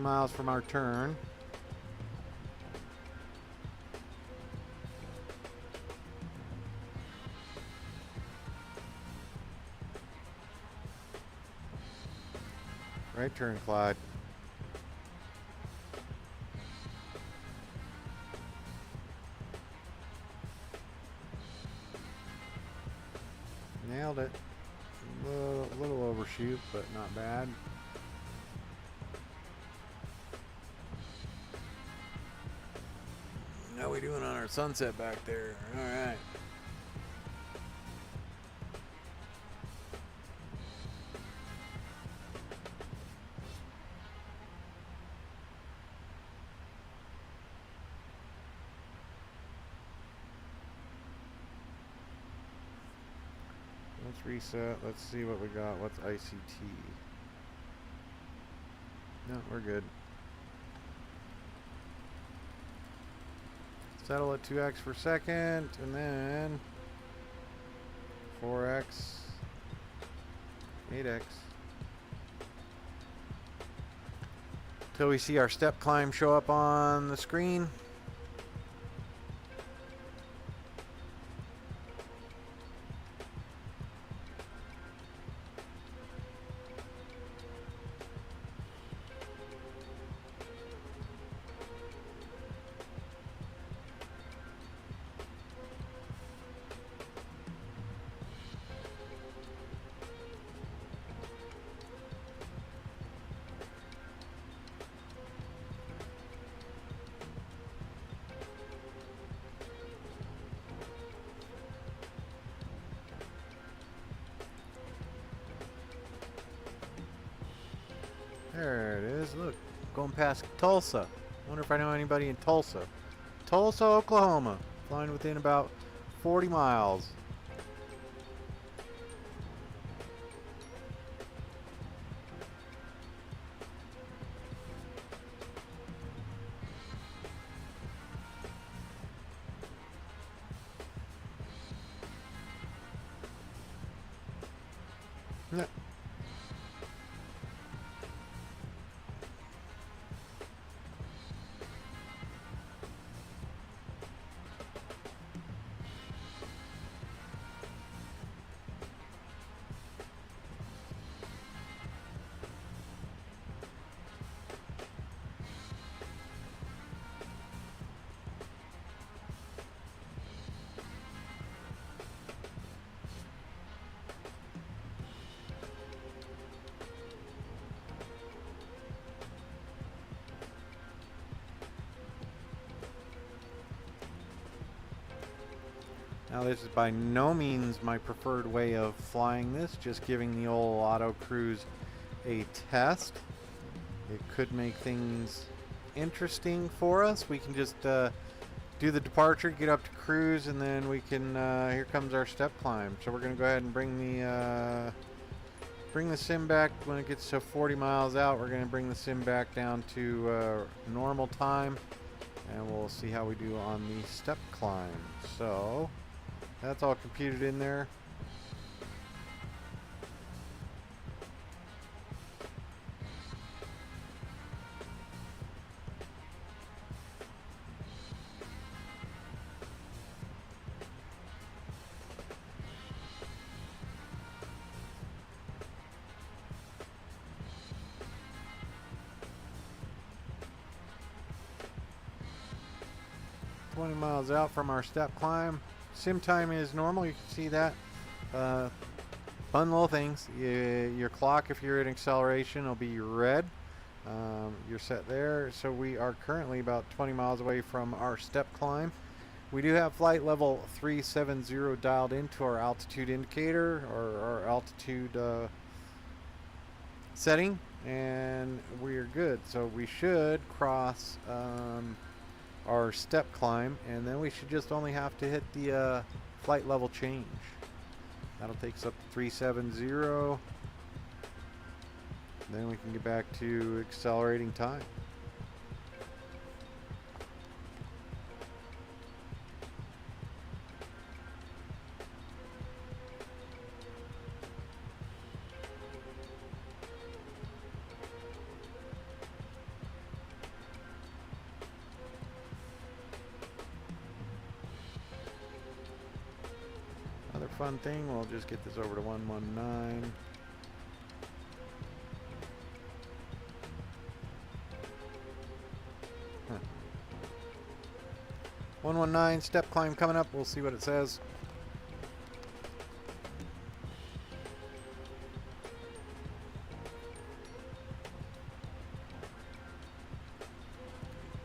Miles from our turn. Right turn, Clyde. Nailed it. A little overshoot, but not bad. How we doing on our sunset back there? All right. Let's reset. Let's see what we got. What's ICT? No, we're good. Settle at 2x per second, and then 4x, 8x. Till we see our step climb show up on the screen. There it is. Look, going past Tulsa. Wonder if I know anybody in Tulsa. Tulsa, Oklahoma. Flying within about 40 miles. Yeah. Now this is by no means my preferred way of flying this, just giving the old auto cruise a test. It could make things interesting for us. We can just do the departure, get up to cruise, and then we can, here comes our step climb. So we're going to go ahead and bring the sim back when it gets to 40 miles out. We're going to bring the sim back down to normal time, and we'll see how we do on the step climb. So that's all computed in there. 20 miles out from our step climb. Sim time is normal. You can see that. Fun little things. Your clock, if you're at acceleration, will be red. You're set there. So we are currently about 20 miles away from our step climb. We do have flight level 370 dialed into our altitude indicator, or our altitude setting, and we are good. So we should cross our step climb, and then we should just only have to hit the flight level change. That'll take us up to 370. Then we can get back to accelerating time. Another fun thing, we'll just get this over to 119. Huh. 119, step climb coming up. We'll see what it says.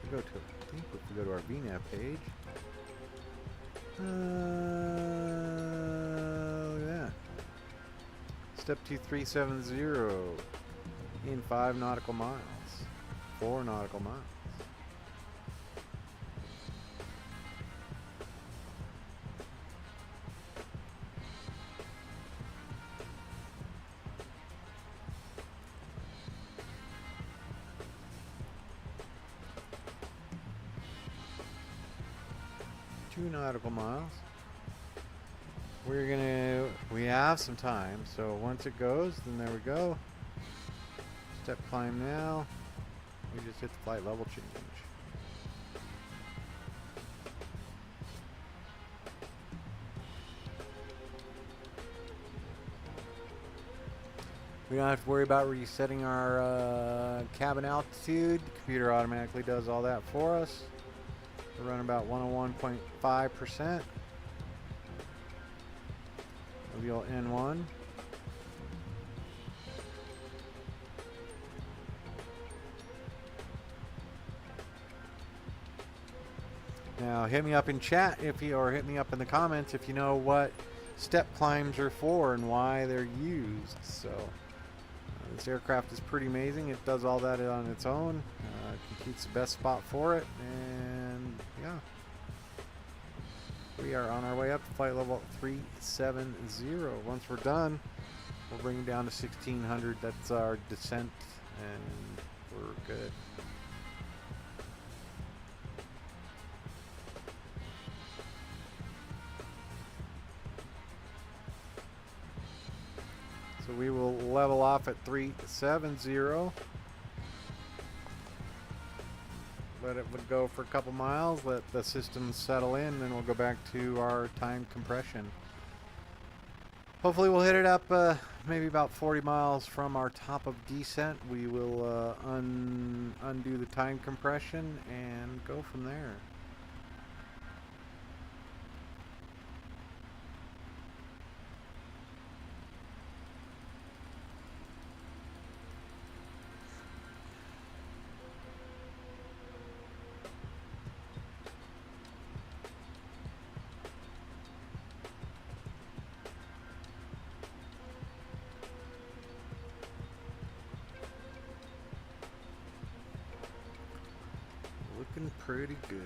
I think if we go to our VNAV page. Look at that. Step 2370 in 5 nautical miles. 4 nautical miles. Nautical miles. We have some time, so once it goes, then there we go. Step climb now. We just hit the flight level change. We don't have to worry about resetting our cabin altitude. The computer automatically does all that for us. We're running about 101.5%. Reveal N1. Now hit me up in chat or hit me up in the comments if you know what step climbs are for and why they're used. So this aircraft is pretty amazing. It does all that on its own. Compute's the best spot for it, and yeah, we are on our way up to flight level 370. Once we're done, we'll bring it down to 1600. That's our descent, and we're good. So we will level off at 370. Let it would go for a couple miles, let the system settle in, then we'll go back to our time compression. Hopefully we'll hit it up maybe about 40 miles from our top of descent. We will undo the time compression and go from there. Looking pretty good.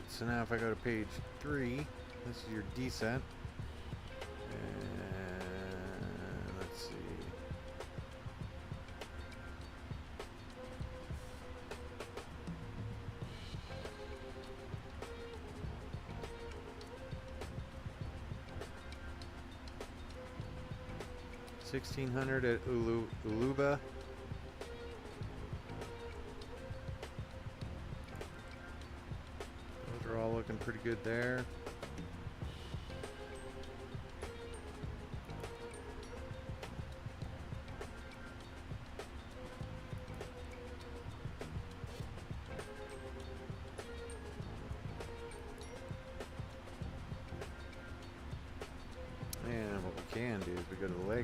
So now if I go to page 3, this is your descent. And let's see. $1,600 at Uluba. All looking pretty good there.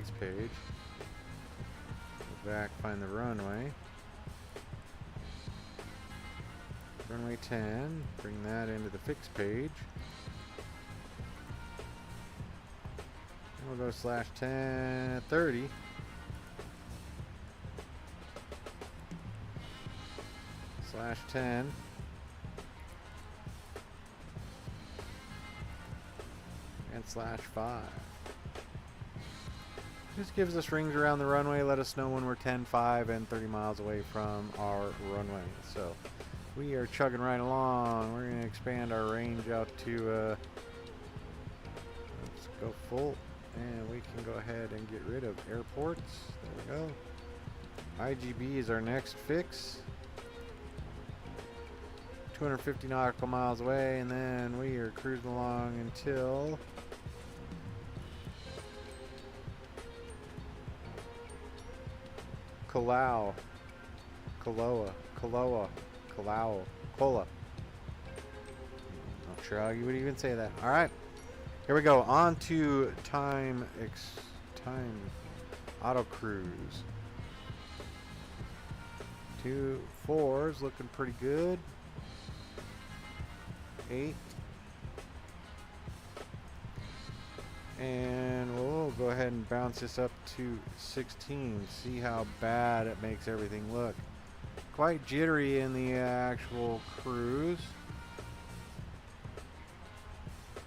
base page. Go back, find the runway. Runway 10, bring that into the fixed page. And we'll go slash 10, 30. Slash 10. And slash 5. This gives us rings around the runway, let us know when we're 10, 5, and 30 miles away from our runway. So we are chugging right along. We're going to expand our range out to, let's go full, and we can go ahead and get rid of airports. There we go. IGB is our next fix. 250 nautical miles away, and then we are cruising along until Kola. Not sure how you would even say that. All right, here we go. On to time auto cruise. 2 4s looking pretty good. 8. And we'll go ahead and bounce this up to 16. See how bad it makes everything look. Quite jittery in the actual cruise,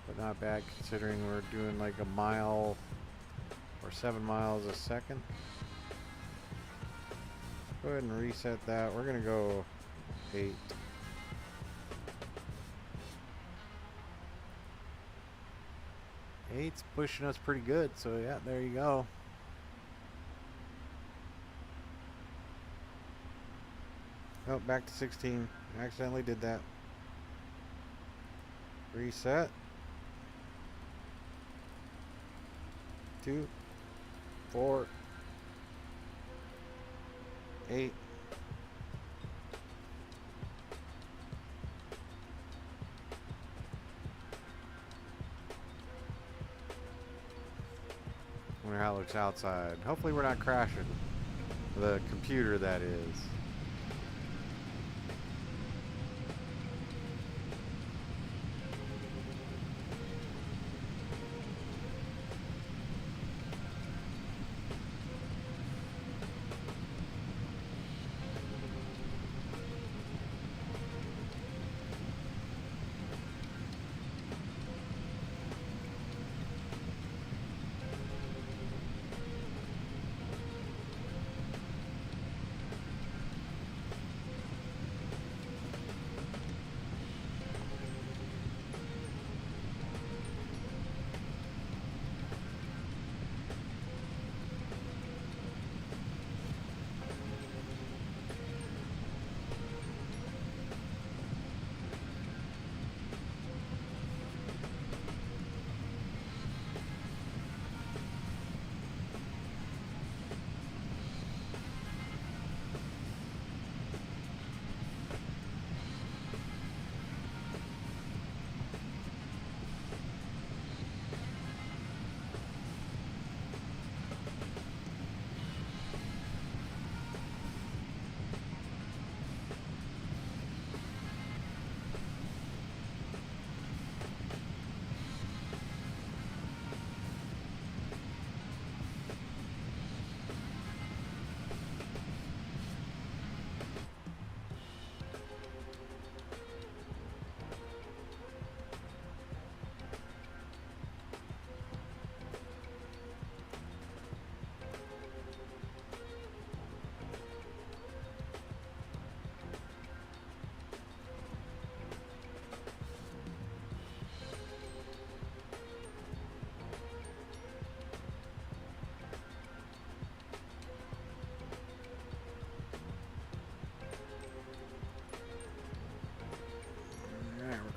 but not bad considering we're doing like a mile or 7 miles a second. Go ahead and reset that. We're gonna go 8. Eight's pushing us pretty good, so yeah, there you go. Oh, back to 16. I accidentally did that. Reset. 2 4 8. Wonder how it looks outside. Hopefully we're not crashing. The computer, that is.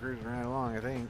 Cruising right along, I think.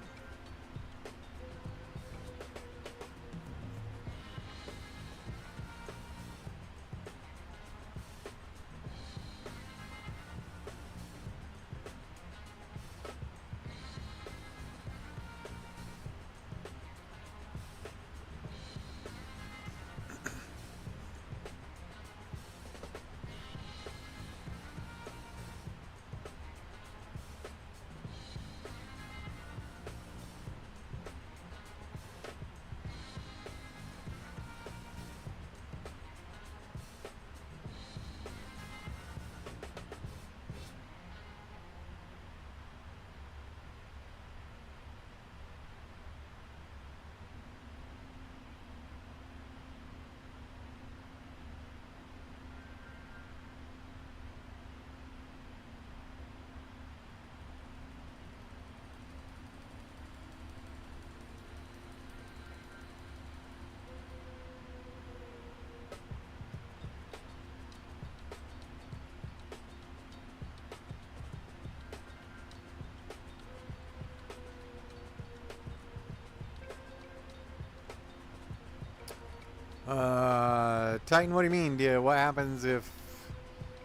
Titan, what do you mean? What happens if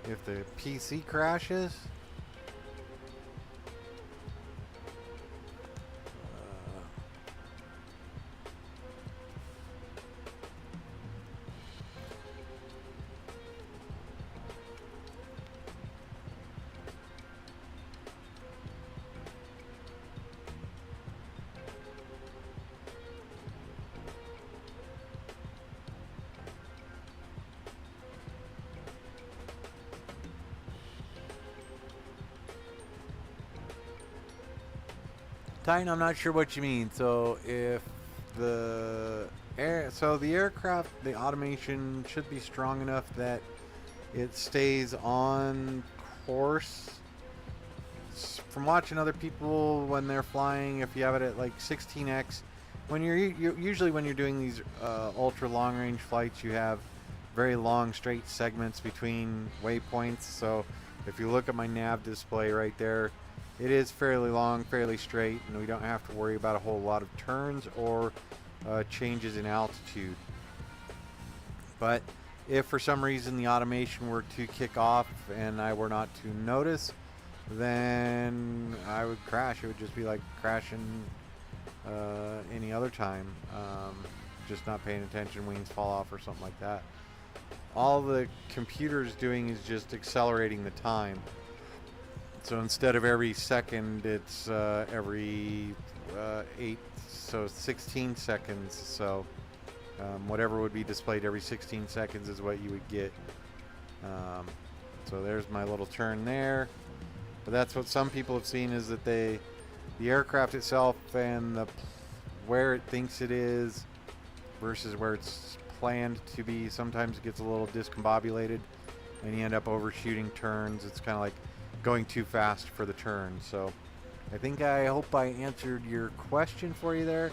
the PC crashes? Titan, I'm not sure what you mean. So if the aircraft, the automation should be strong enough that it stays on course. From watching other people when they're flying, if you have it at like 16x, when you're usually when you're doing these ultra long range flights, you have very long straight segments between waypoints. So if you look at my nav display right there, it is fairly long, fairly straight, and we don't have to worry about a whole lot of turns or changes in altitude. But if for some reason the automation were to kick off and I were not to notice, then I would crash. It would just be like crashing any other time, just not paying attention, wings fall off or something like that. All the computer's doing is just accelerating the time. So instead of every second, it's every 8, so 16 seconds. So whatever would be displayed every 16 seconds is what you would get. So there's my little turn there. But that's what some people have seen, is that the aircraft itself and where it thinks it is versus where it's planned to be, sometimes it gets a little discombobulated and you end up overshooting turns. It's kind of like going too fast for the turn. So I hope I answered your question for you there.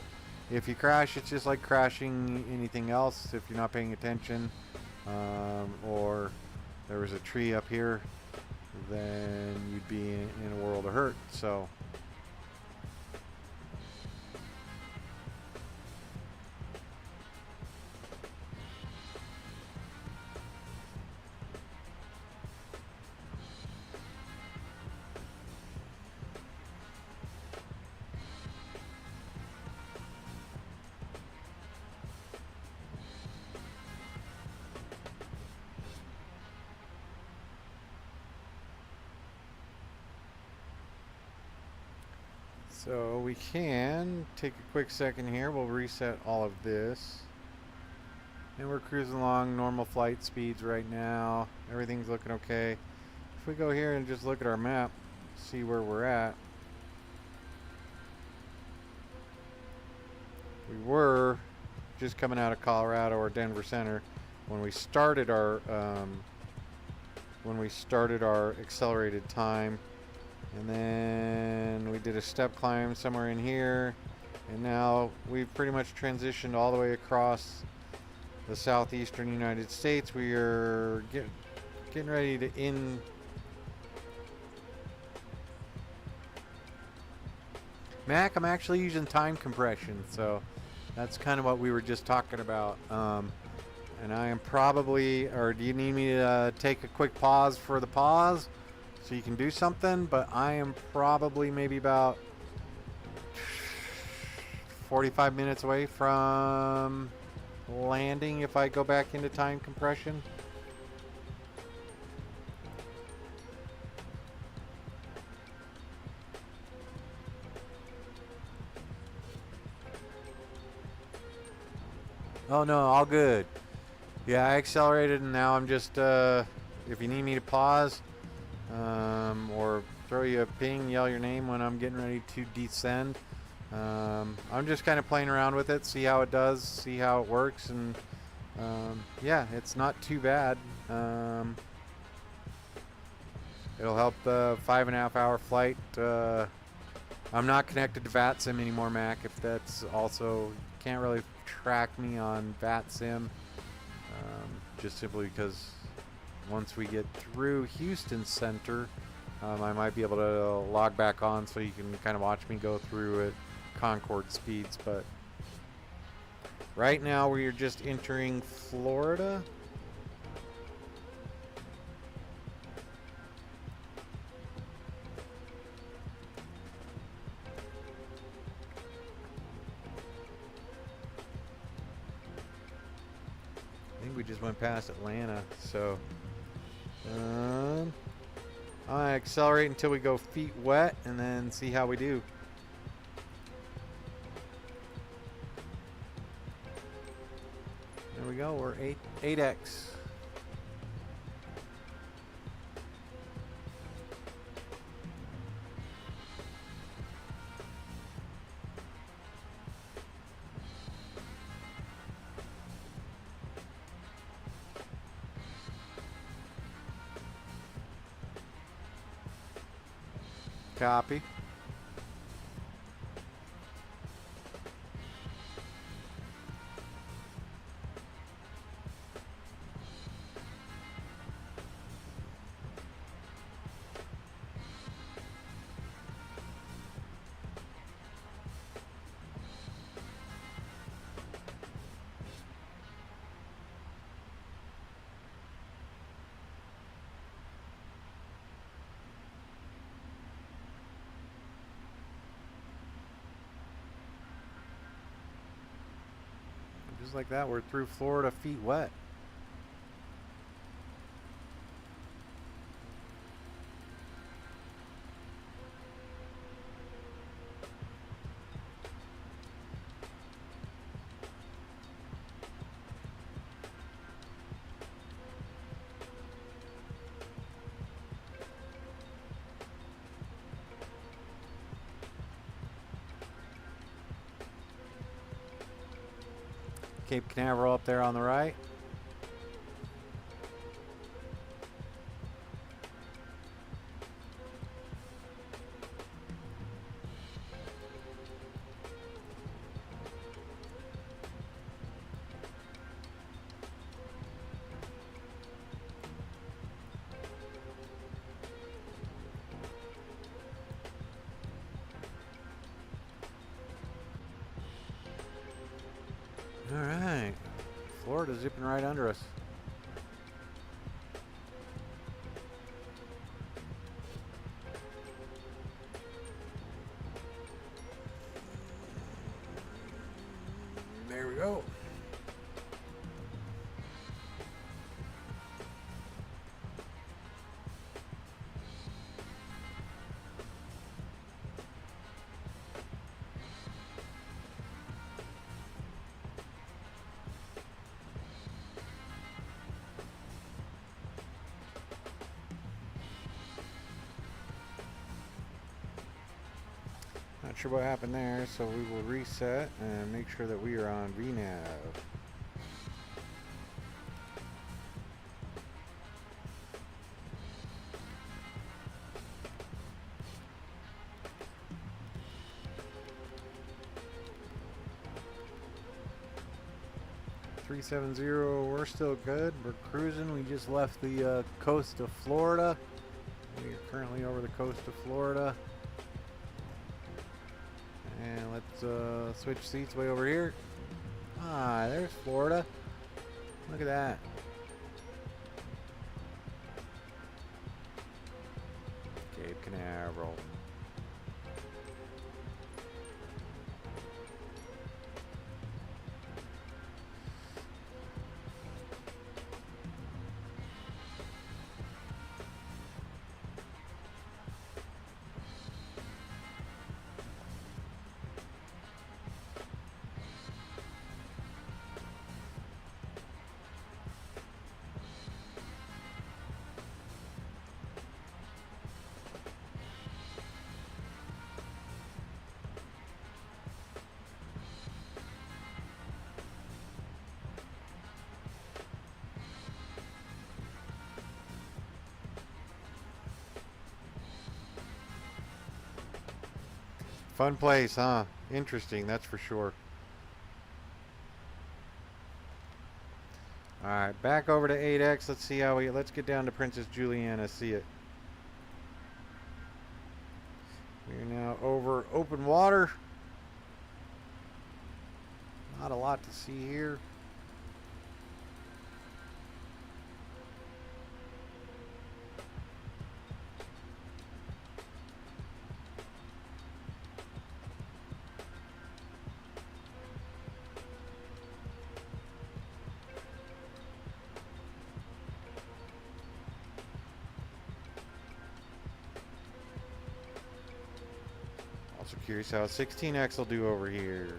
If you crash, it's just like crashing anything else. If you're not paying attention, or there was a tree up here, then you'd be in a world of hurt. So So we can take a quick second here. We'll reset all of this. And we're cruising along normal flight speeds right now. Everything's looking okay. If we go here and just look at our map, see where we're at. We were just coming out of Colorado or Denver Center when we started our accelerated time. And then we did a step climb somewhere in here, and now we've pretty much transitioned all the way across the southeastern United States. We are getting ready to end. Mac, I'm actually using time compression, so that's kind of what we were just talking about. And I am probably, or do you need me to take a quick pause for the pause so you can do something? But I am probably maybe about 45 minutes away from landing if I go back into time compression. Oh no, all good. Yeah, I accelerated and now I'm just, if you need me to pause, or throw you a ping, yell your name when I'm getting ready to descend. I'm just kind of playing around with it, see how it does, see how it works, and yeah, it's not too bad. It'll help the 5.5 hour flight. I'm not connected to VATSIM anymore, Mac, if that's also, can't really track me on VATSIM, just simply because once we get through Houston Center, I might be able to log back on so you can kind of watch me go through at Concorde speeds. But Right now we're just entering Florida. I think we just went past Atlanta, so I accelerate until we go feet wet and then see how we do. There we go, we're 8x. Copy. Just like that, we're through Florida feet wet. Cape Canaveral up there on the right. All right, Florida's zipping right under us. There we go. Not sure what happened there, so we will reset and make sure that we are on VNav. We're still good. We're cruising. We just left the coast of Florida. We are currently over the coast of Florida. And let's switch seats way over here. Ah, there's Florida. Look at that. Cape Canaveral. Fun place, huh? Interesting, that's for sure. Alright, back over to 8X. Let's see how let's get down to Princess Juliana, see it. We are now over open water. Not a lot to see here. Also curious how a 16X will do over here.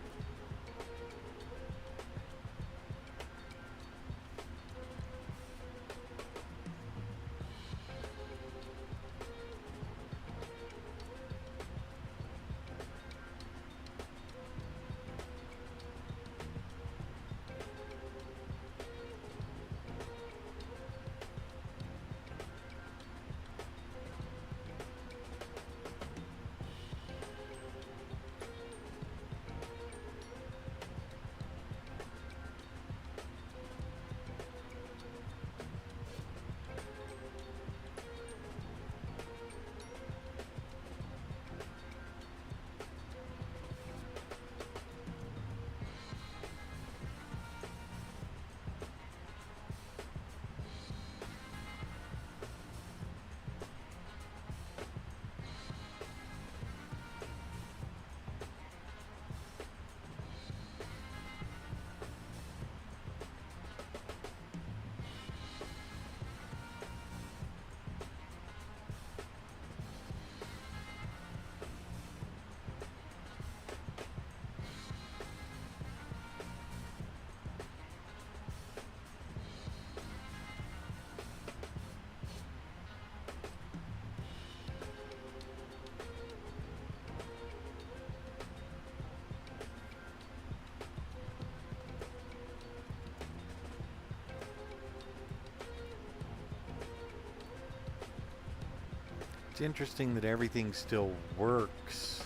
It's interesting that everything still works,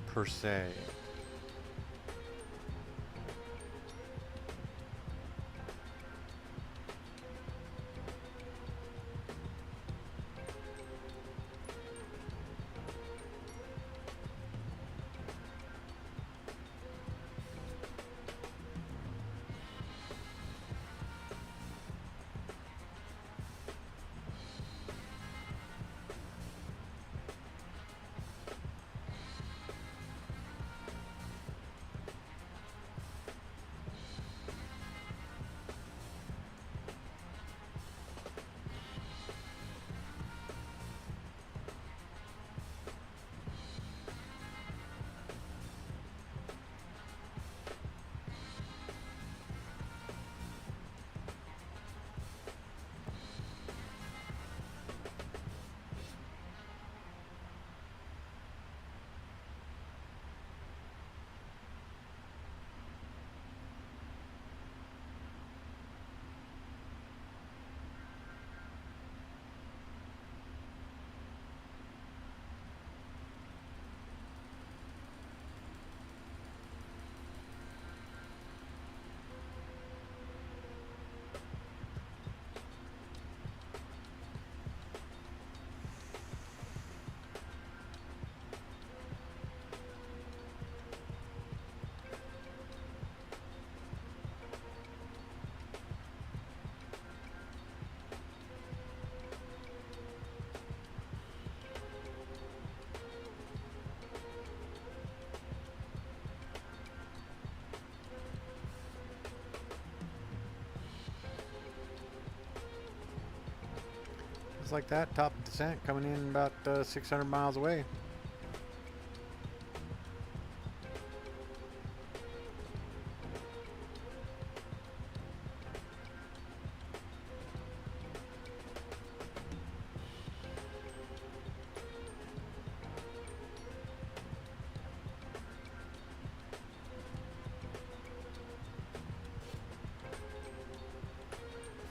per se. Like that, top descent coming in about 600 miles away.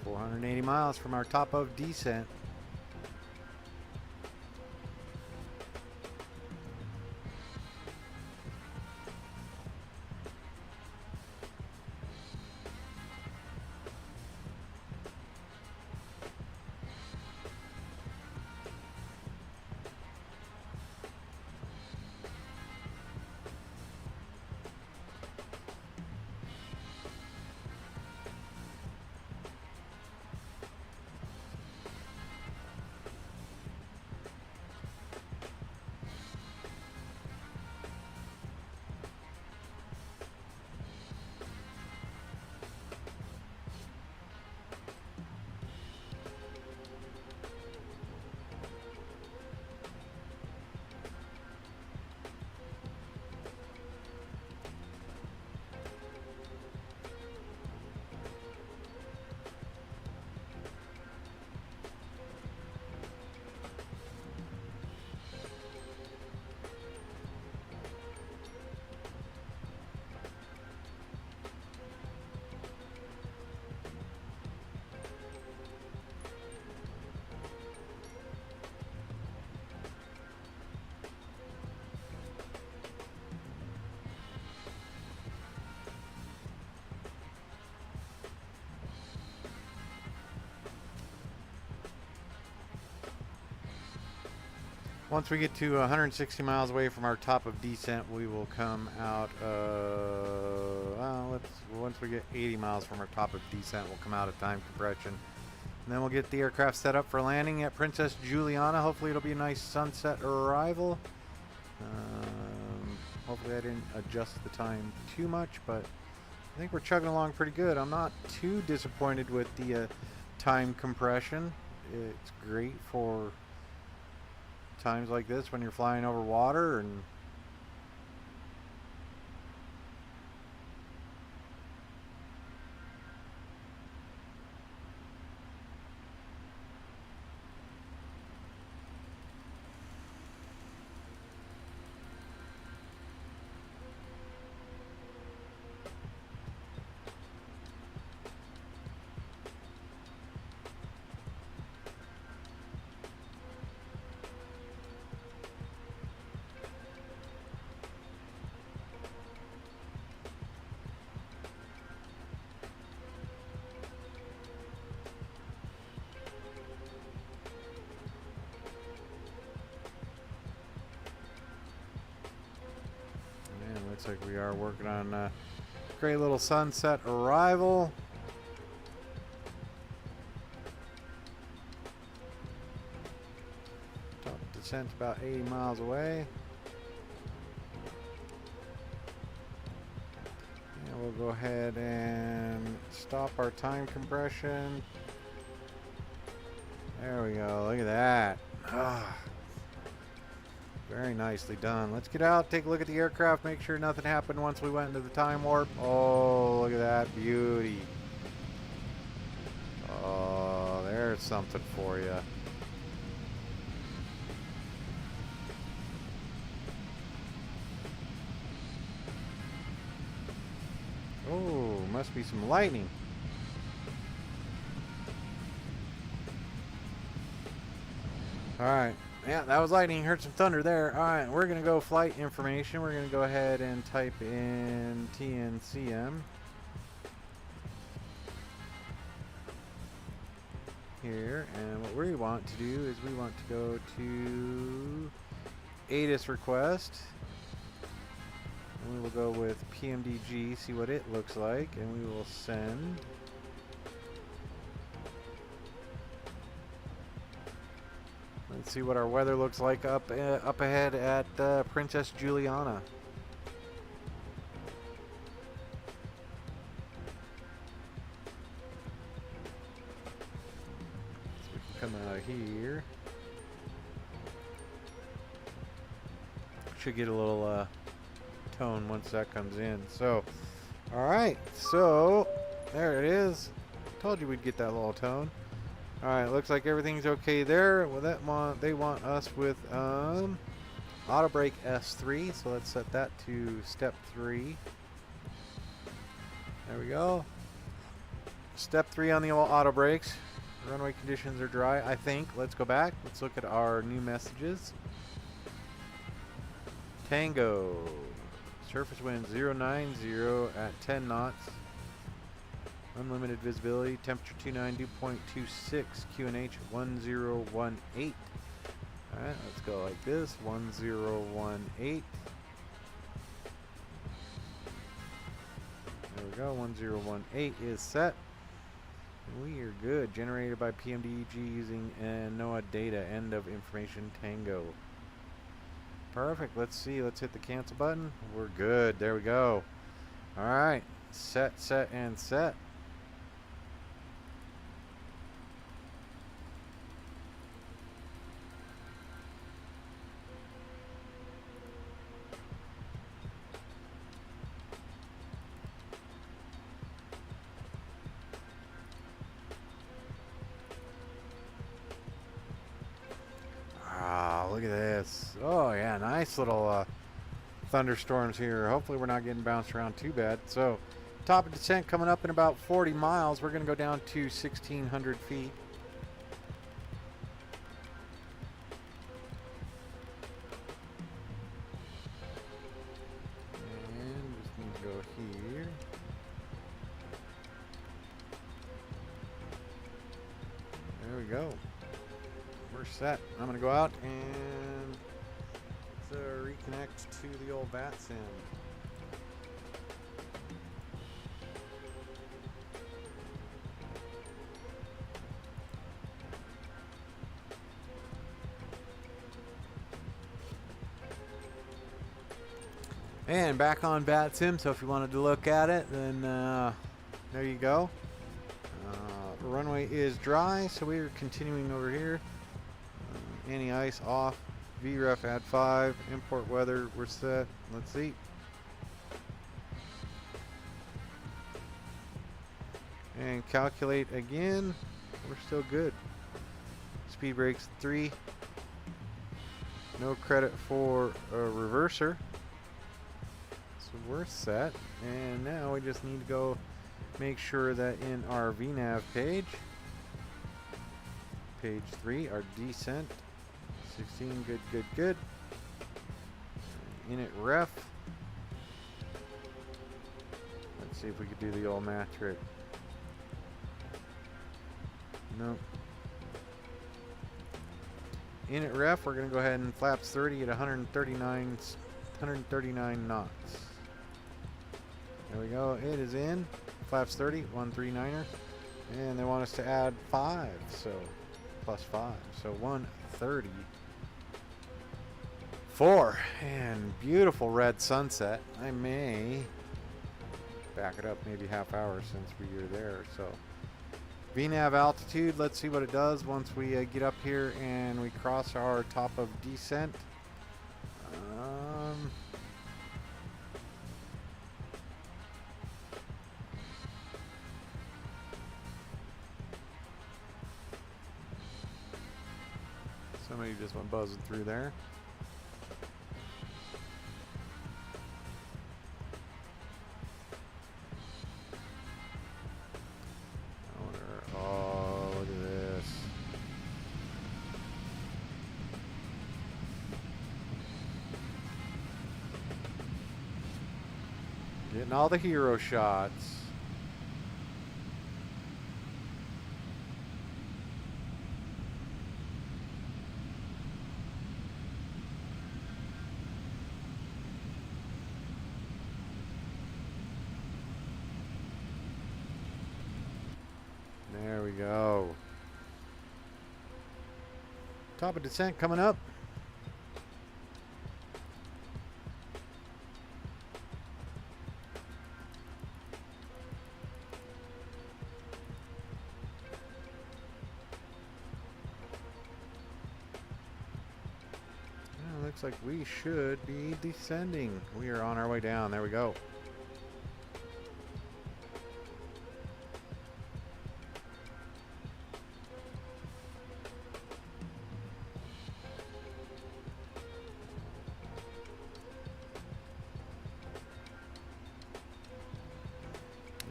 $480 miles from our top of descent. Once we get to 160 miles away from our top of descent, we will come out once we get 80 miles from our top of descent, we'll come out of time compression. And then we'll get the aircraft set up for landing at Princess Juliana. Hopefully it'll be a nice sunset arrival. Hopefully I didn't adjust the time too much, but I think we're chugging along pretty good. I'm not too disappointed with the time compression. It's great for times like this when you're flying over water and looks like we are working on a great little sunset arrival. Top descent's about 80 miles away. And we'll go ahead and stop our time compression. There we go. Look at that. Ah. Very nicely done. Let's get out, take a look at the aircraft, make sure nothing happened once we went into the time warp. Oh, look at that beauty. Oh, there's something for you. Oh, must be some lightning. All right. Yeah, that was lightning. Heard some thunder there. All right, we're going to go flight information. We're going to go ahead and type in TNCM. Here, and what we want to do is we want to go to ATIS request. And we will go with PMDG, see what it looks like, and we will send. Let's see what our weather looks like up ahead at Princess Juliana. So we can come out of here. Should get a little tone once that comes in. So, all right. So there it is. Told you we'd get that little tone. All right, looks like everything's okay there. Well, they want us with auto brake S3, so let's set that to step 3. There we go. Step 3 on the auto brakes. Runway conditions are dry, I think. Let's go back. Let's look at our new messages. Tango. Surface wind 090 at 10 knots. Unlimited visibility, temperature 292.26, QNH 1018. Alright, let's go like this, 1018. There we go, 1018 is set. And we are good. Generated by PMDG using NOAA data, end of information Tango. Perfect, let's see, let's hit the cancel button. We're good, there we go. Alright, set, and set. Look at this. Oh yeah, nice little thunderstorms here. Hopefully we're not getting bounced around too bad. So top of descent coming up in about 40 miles. We're going to go down to 1,600 feet. And just need to go here. There we go. We're set. I'm going to go out and to the old VATSIM. And back on VATSIM, so if you wanted to look at it, then there you go. Runway is dry, so we are continuing over here. Anti-ice off. VREF add 5. Import weather, we're set. Let's see. And calculate again. We're still good. Speed brakes 3. No credit for a reverser. So we're set. And now we just need to go make sure that in our VNav page, page 3, our descent, 16, good, good, good. Init ref. Let's see if we could do the old math trick. Nope. Init ref, we're going to go ahead and flaps 30 at 139 knots. There we go. It is in. Flaps 30, 139er. And they want us to add 5, so plus 5. So 134. And beautiful red sunset. I may back it up maybe half hour since we were there. So VNav altitude, let's see what it does once we get up here and we cross our top of descent. Somebody just went buzzing through there. Oh, look at this. Getting all the hero shots. There we go. Top of descent coming up. Well, looks like we should be descending. We are on our way down. There we go.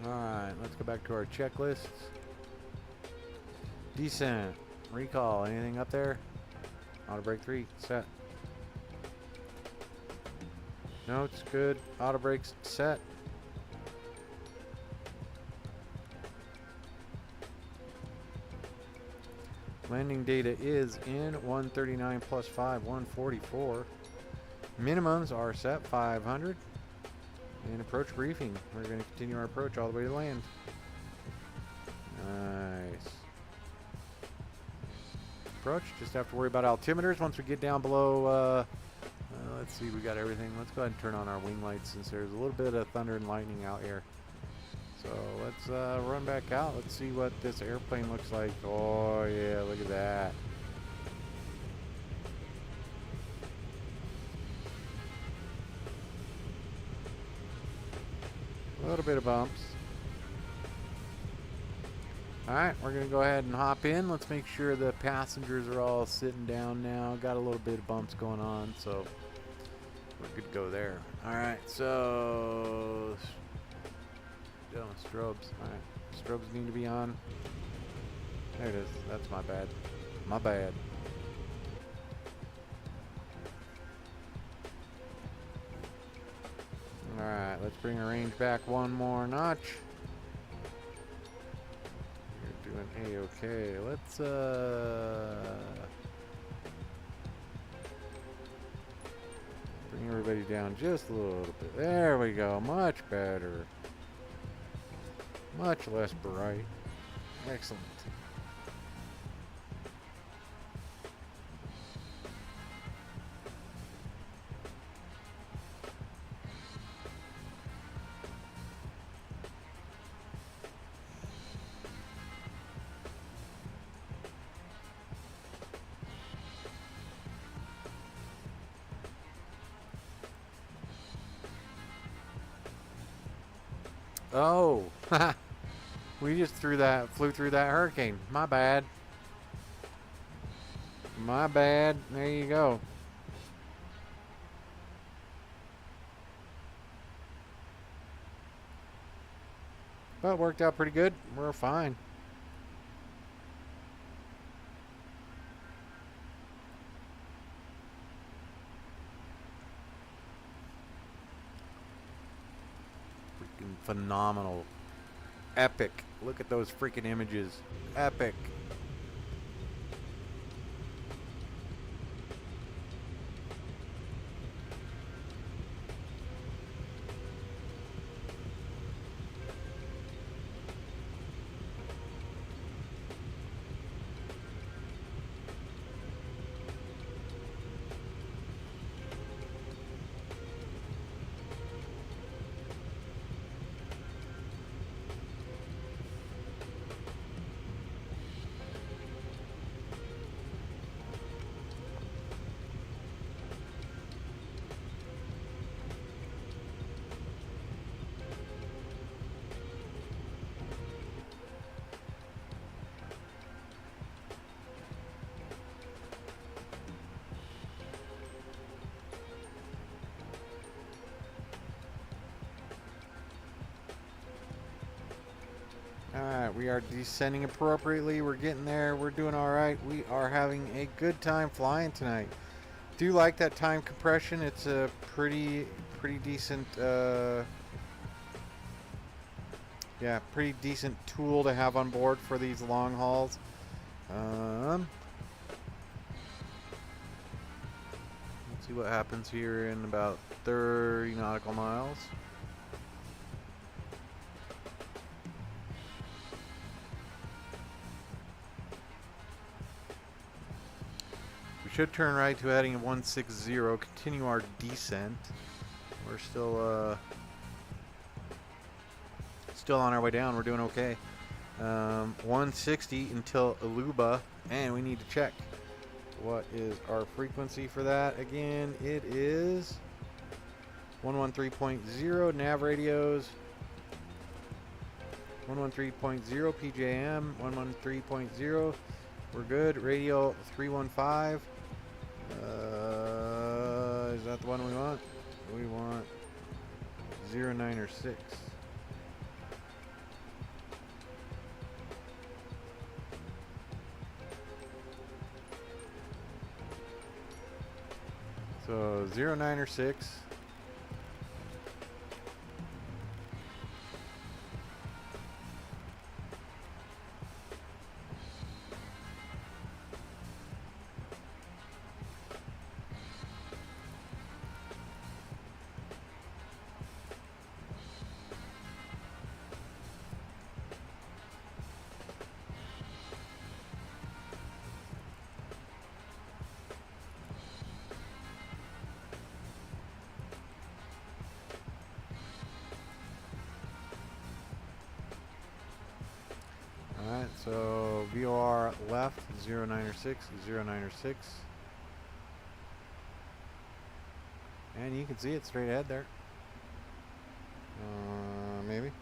Alright, let's go back to our checklists. Descent. Recall. Anything up there? Auto brake 3. Set. No, it's good. Auto brakes set. Landing data is in. 139 plus 5, 144. Minimums are set. 500. And approach briefing. We're going to continue our approach all the way to land. Nice. Approach. Just have to worry about altimeters once we get down below. Let's see. We got everything. Let's go ahead and turn on our wing lights since there's a little bit of thunder and lightning out here. So let's run back out. Let's see what this airplane looks like. Oh yeah, look at that. A little bit of bumps. Alright, we're going to go ahead and hop in. Let's make sure the passengers are all sitting down now. Got a little bit of bumps going on, so we're good to go there. Alright, so strobes. Alright, strobes need to be on. There it is. That's my bad. My bad. Alright, let's bring our range back one more notch. You're doing A-okay. Let's Bring everybody down just a little bit. There we go. Much better. Much less bright. Excellent. Oh, we just flew through that hurricane. My bad. My bad. There you go. But it worked out pretty good. We're fine. Phenomenal. Epic. Look at those freaking images. Epic. Alright, we are descending appropriately. We're getting there. We're doing alright. We are having a good time flying tonight. Do like that time compression. It's a pretty decent pretty decent tool to have on board for these long hauls. Let's see what happens here in about 30 nautical miles. We should turn right to heading 160, continue our descent. We're still on our way down. We're doing okay. 160 until Aluba, and we need to check what is our frequency for that. Again, it is 113.0 nav radios, 113.0 PJM, 113.0. We're good. Radio 315. Is that the one we want? We want 09 or 6. So 09 or 6. Alright, so VOR left, 0906, 0906. And you can see it straight ahead there. Maybe.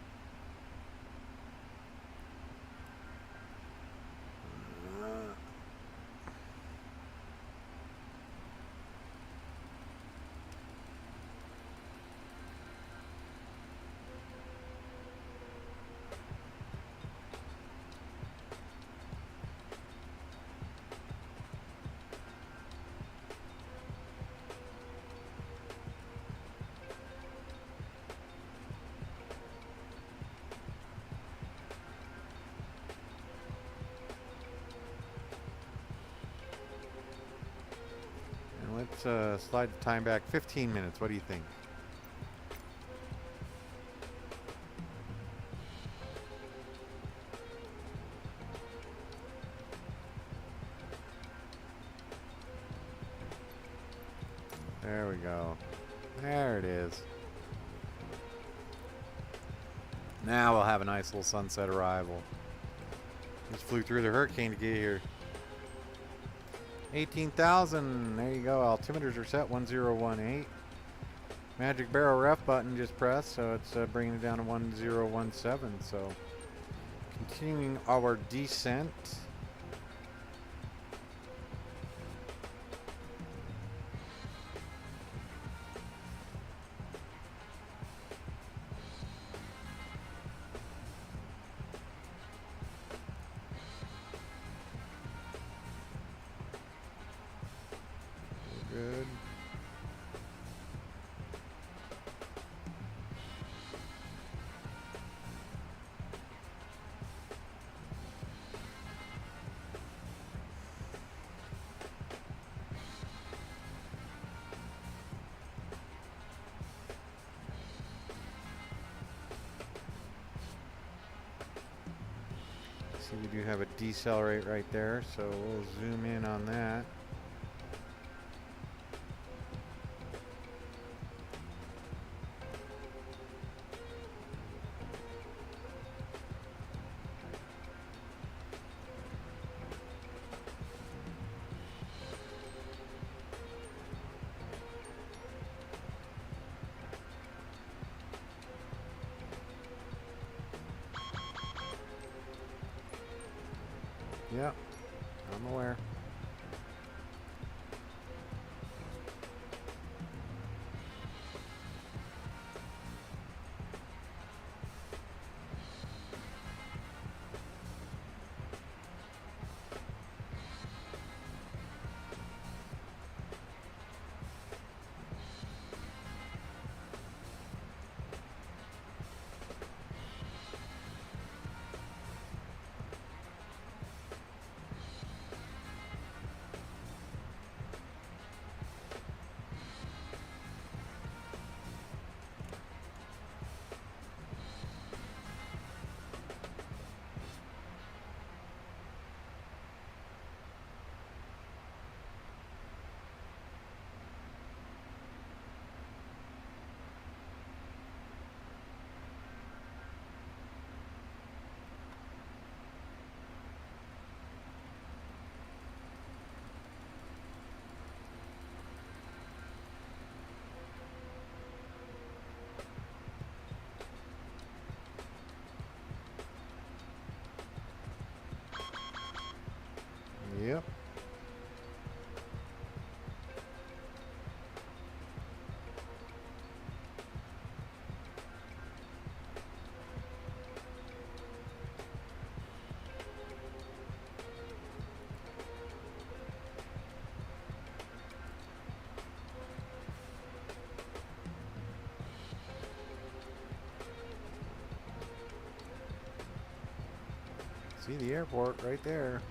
Let's slide the time back 15 minutes. What do you think? There we go. There it is. Now we'll have a nice little sunset arrival. Just flew through the hurricane to get here. 18,000. There you go. Altimeters are set 1018. Magic barrel ref button just pressed, so it's bringing it down to 1017. So continuing our descent. Good. See, we do have a decelerate right there, so we'll zoom in on that. Yep, I'm aware. Yep. See the airport right there.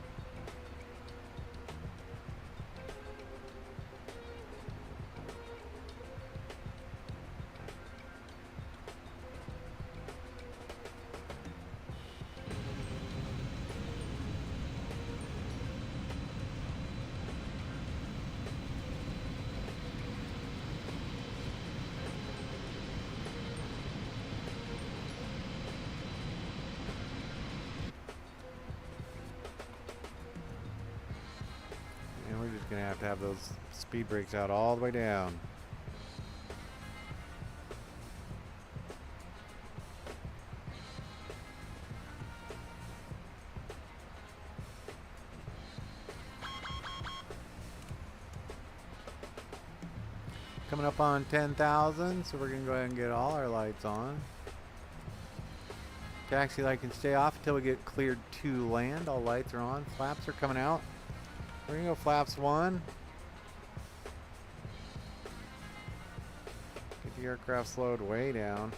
Gonna have to have those speed brakes out all the way down. Coming up on 10,000, so we're gonna go ahead and get all our lights on. Taxi light can stay off until we get cleared to land. All lights are on. Flaps are coming out. We're gonna go flaps 1. Get the aircraft slowed way down.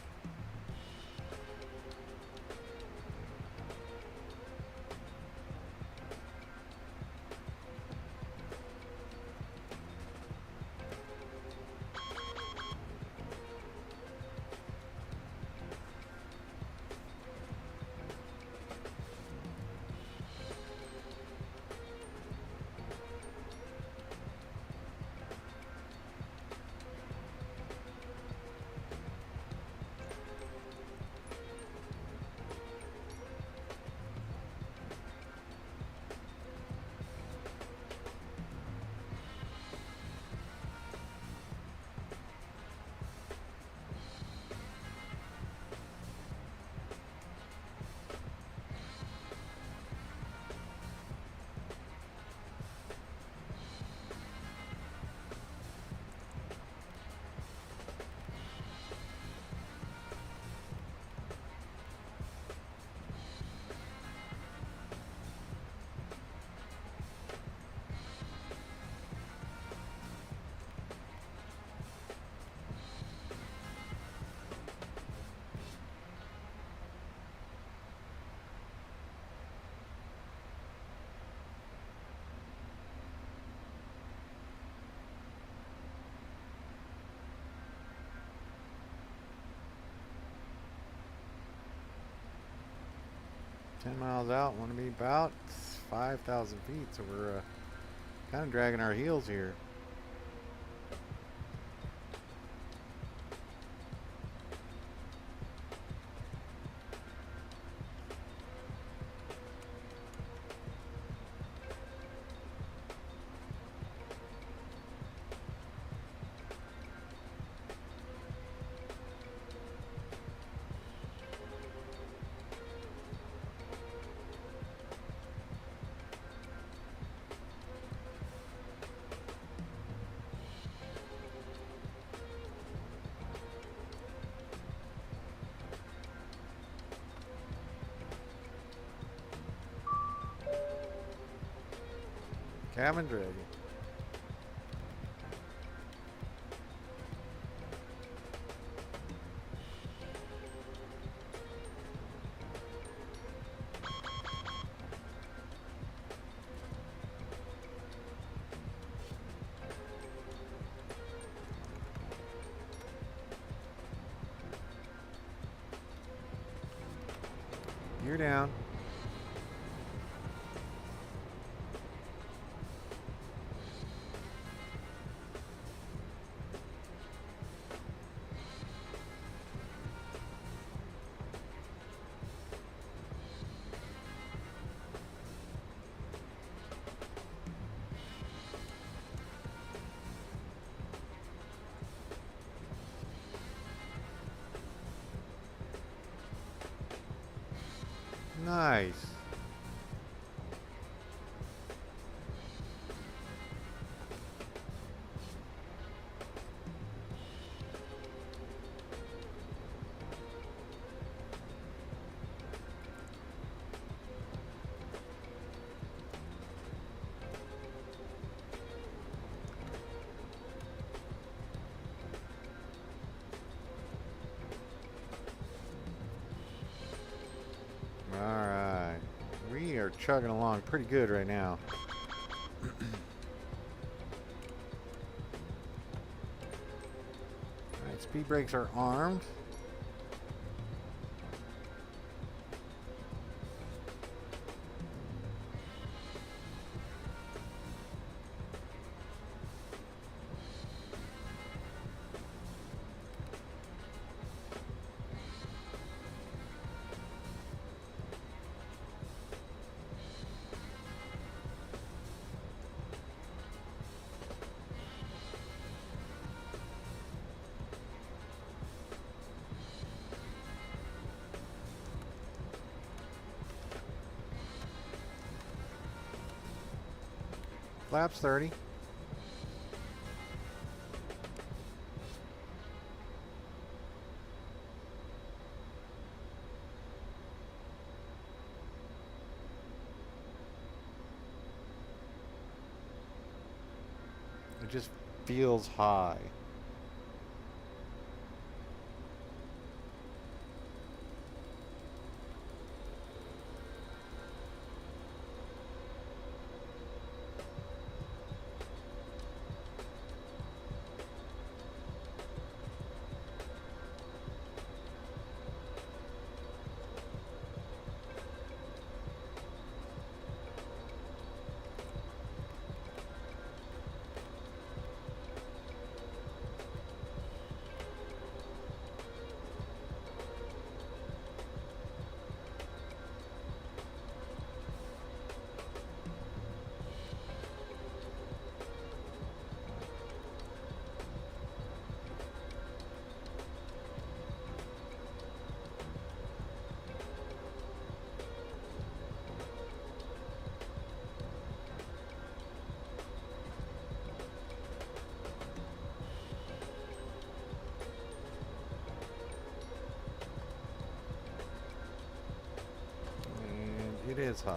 10 miles out, want to be about 5,000 feet, so we're kind of dragging our heels here. Cabin's ready. You're down. Nice. Alright. We are chugging along pretty good right now. Alright, speed brakes are armed. Flaps 30. It just feels high. It is high.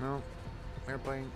No. Airplane.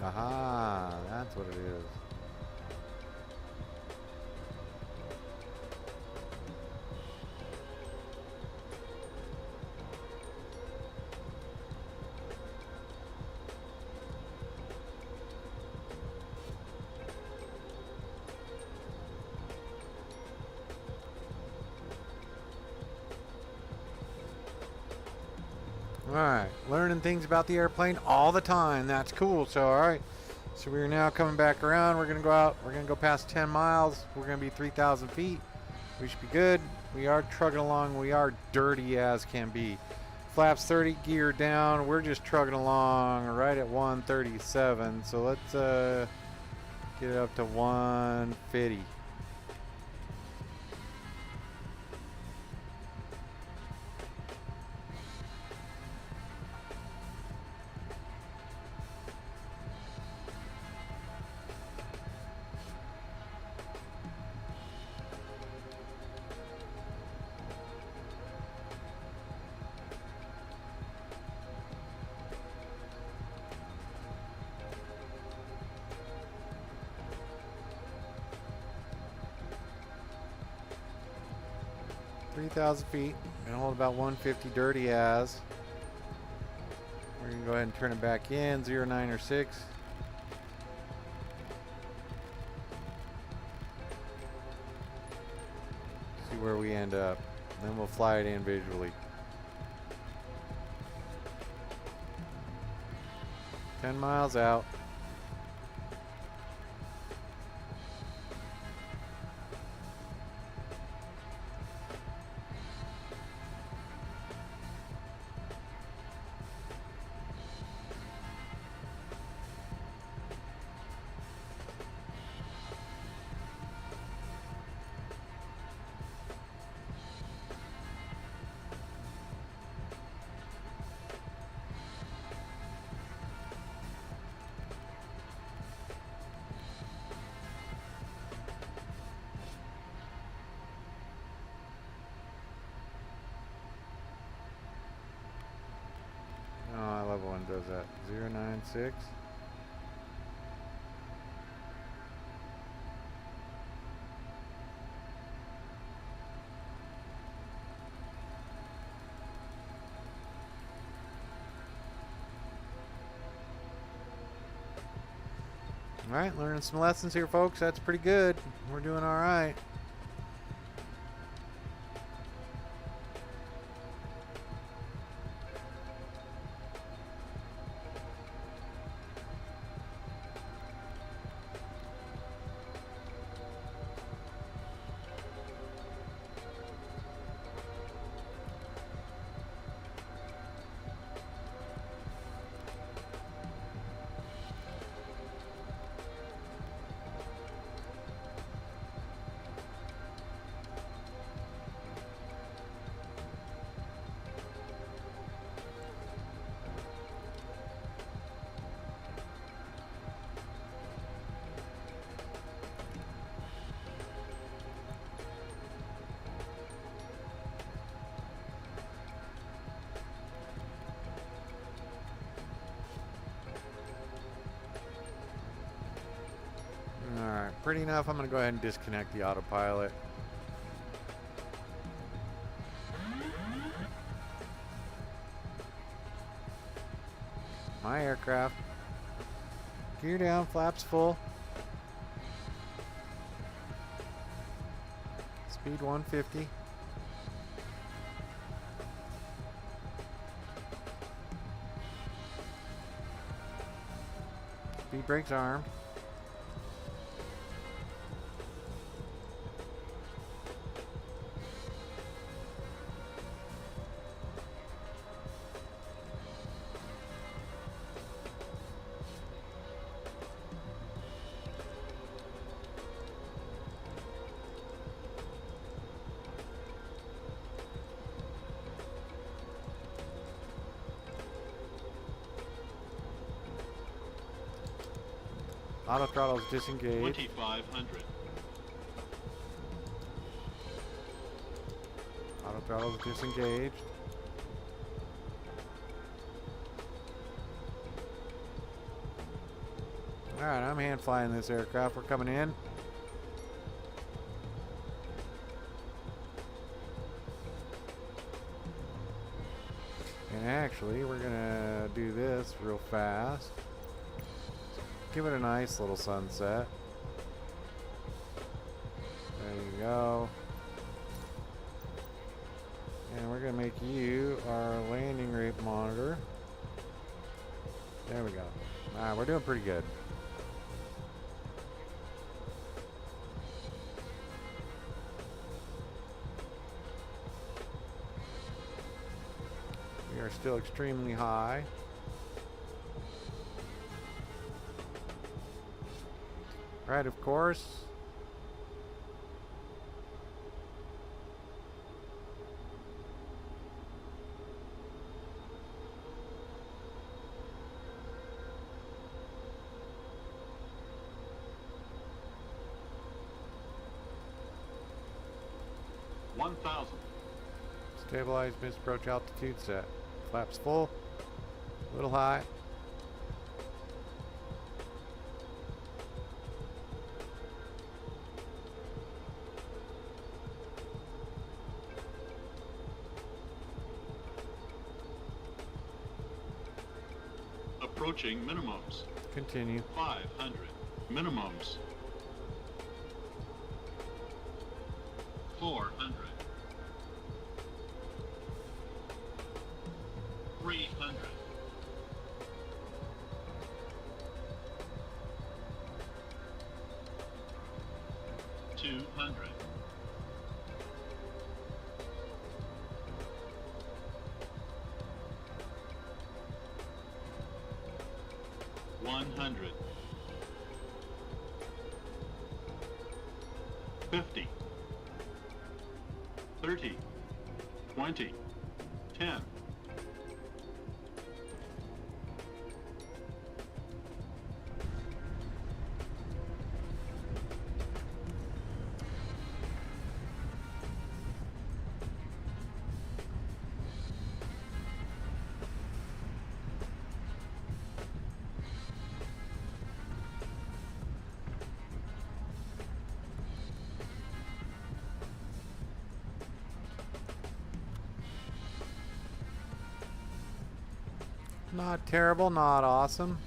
Aha, that's what it is. Alright, learning things about the airplane all the time. That's cool. So, alright. So we're now coming back around. We're going to go out. We're going to go past 10 miles. We're going to be 3,000 feet. We should be good. We are trucking along. We are dirty as can be. Flaps 30, gear down. We're just trucking along right at 137. So let's get it up to 150. feet. Gonna hold about 150 dirty as. We're gonna go ahead and turn it back in 09 or 6. See where we end up. Then we'll fly it in visually. 10 miles out. Oh, I love when it does that. 096. All right, learning some lessons here, folks. That's pretty good. We're doing all right. Alright, pretty enough. I'm going to go ahead and disconnect the autopilot. My aircraft. Gear down, flaps full. Speed 150. Speed brakes armed. Auto throttle's disengaged. 2500. Auto throttle's disengaged. Alright, I'm hand flying this aircraft. We're coming in. And actually, we're gonna do this real fast. Give it a nice little sunset. There you go. And we're going to make you our landing rate monitor. There we go. Alright, we're doing pretty good. We are still extremely high. Right, of course. Stabilize, mid-approach altitude set. Flaps full. A little high. Approaching minimums. Continue. 500. Minimums. 400. 300. 200. 100. 50. 30. 20. 10. Not terrible, not awesome.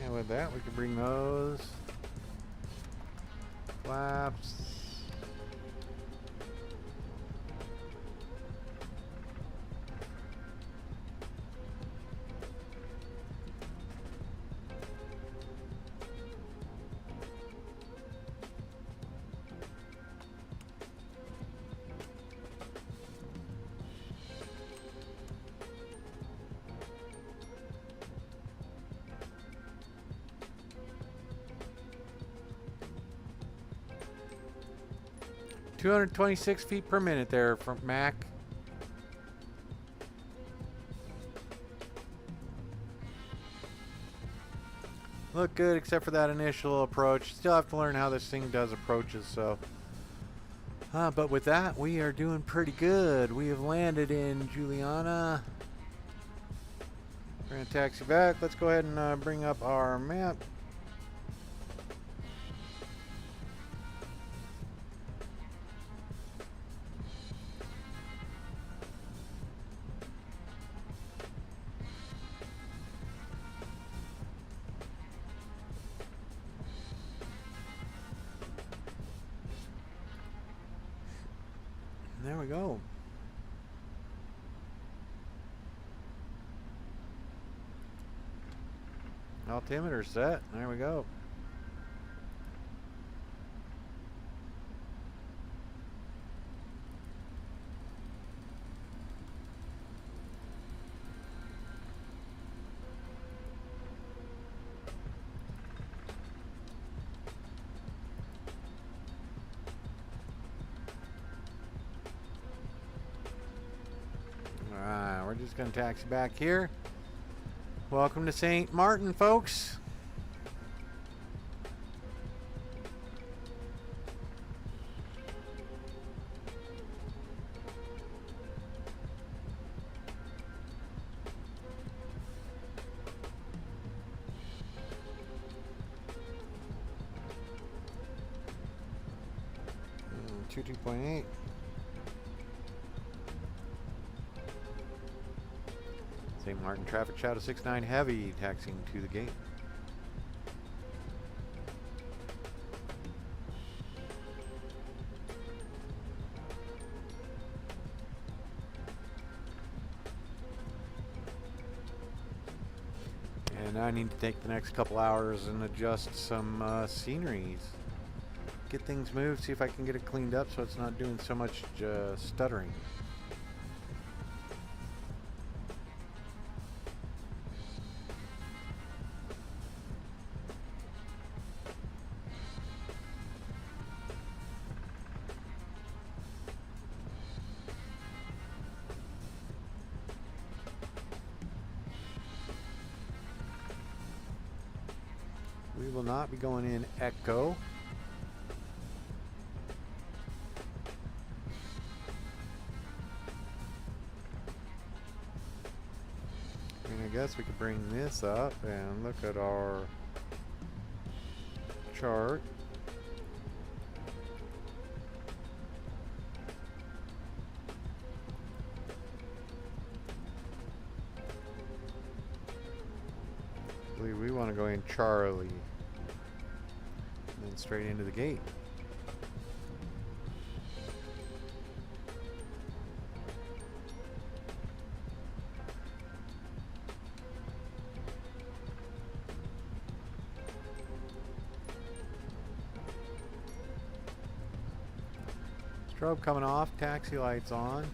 And with that, we can bring those flaps. .226 feet per minute there from Mac. Look good except for that initial approach. Still have to learn how this thing does approaches, so But with that, we are doing pretty good. We have landed in Juliana. We're going to taxi back. Let's go ahead and bring up our map. There we go. Altimeter set. There we go. Alright, we're just going to taxi back here. Welcome to St. Martin, folks. Mm, 22.8. St. Martin traffic shadow 69 heavy taxiing to the gate. And I need to take the next couple hours and adjust some sceneries. Get things moved, see if I can get it cleaned up so it's not doing so much stuttering. We will not be going in Echo. And I guess we could bring this up and look at our chart. I believe we want to go in Charlie. And then straight into the gate. Strobe coming off, taxi lights on.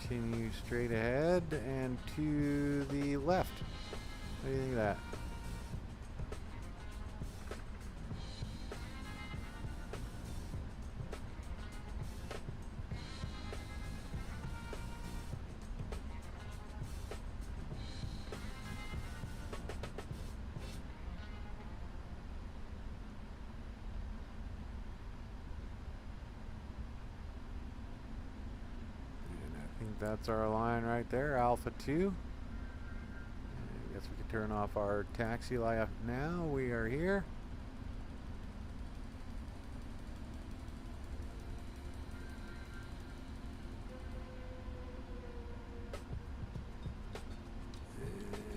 Continue straight ahead and to the left. What do you think of that? That's our line right there, Alpha 2. I guess we could turn off our taxi light now. We are here.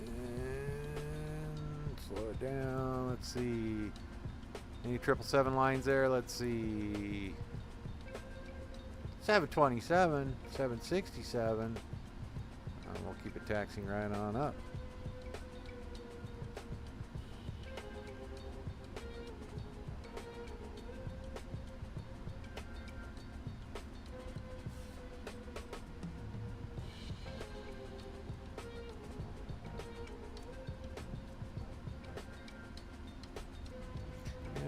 And slow it down. Let's see. Any 777 lines there? Let's see. 727, 767. We'll keep it taxiing right on up.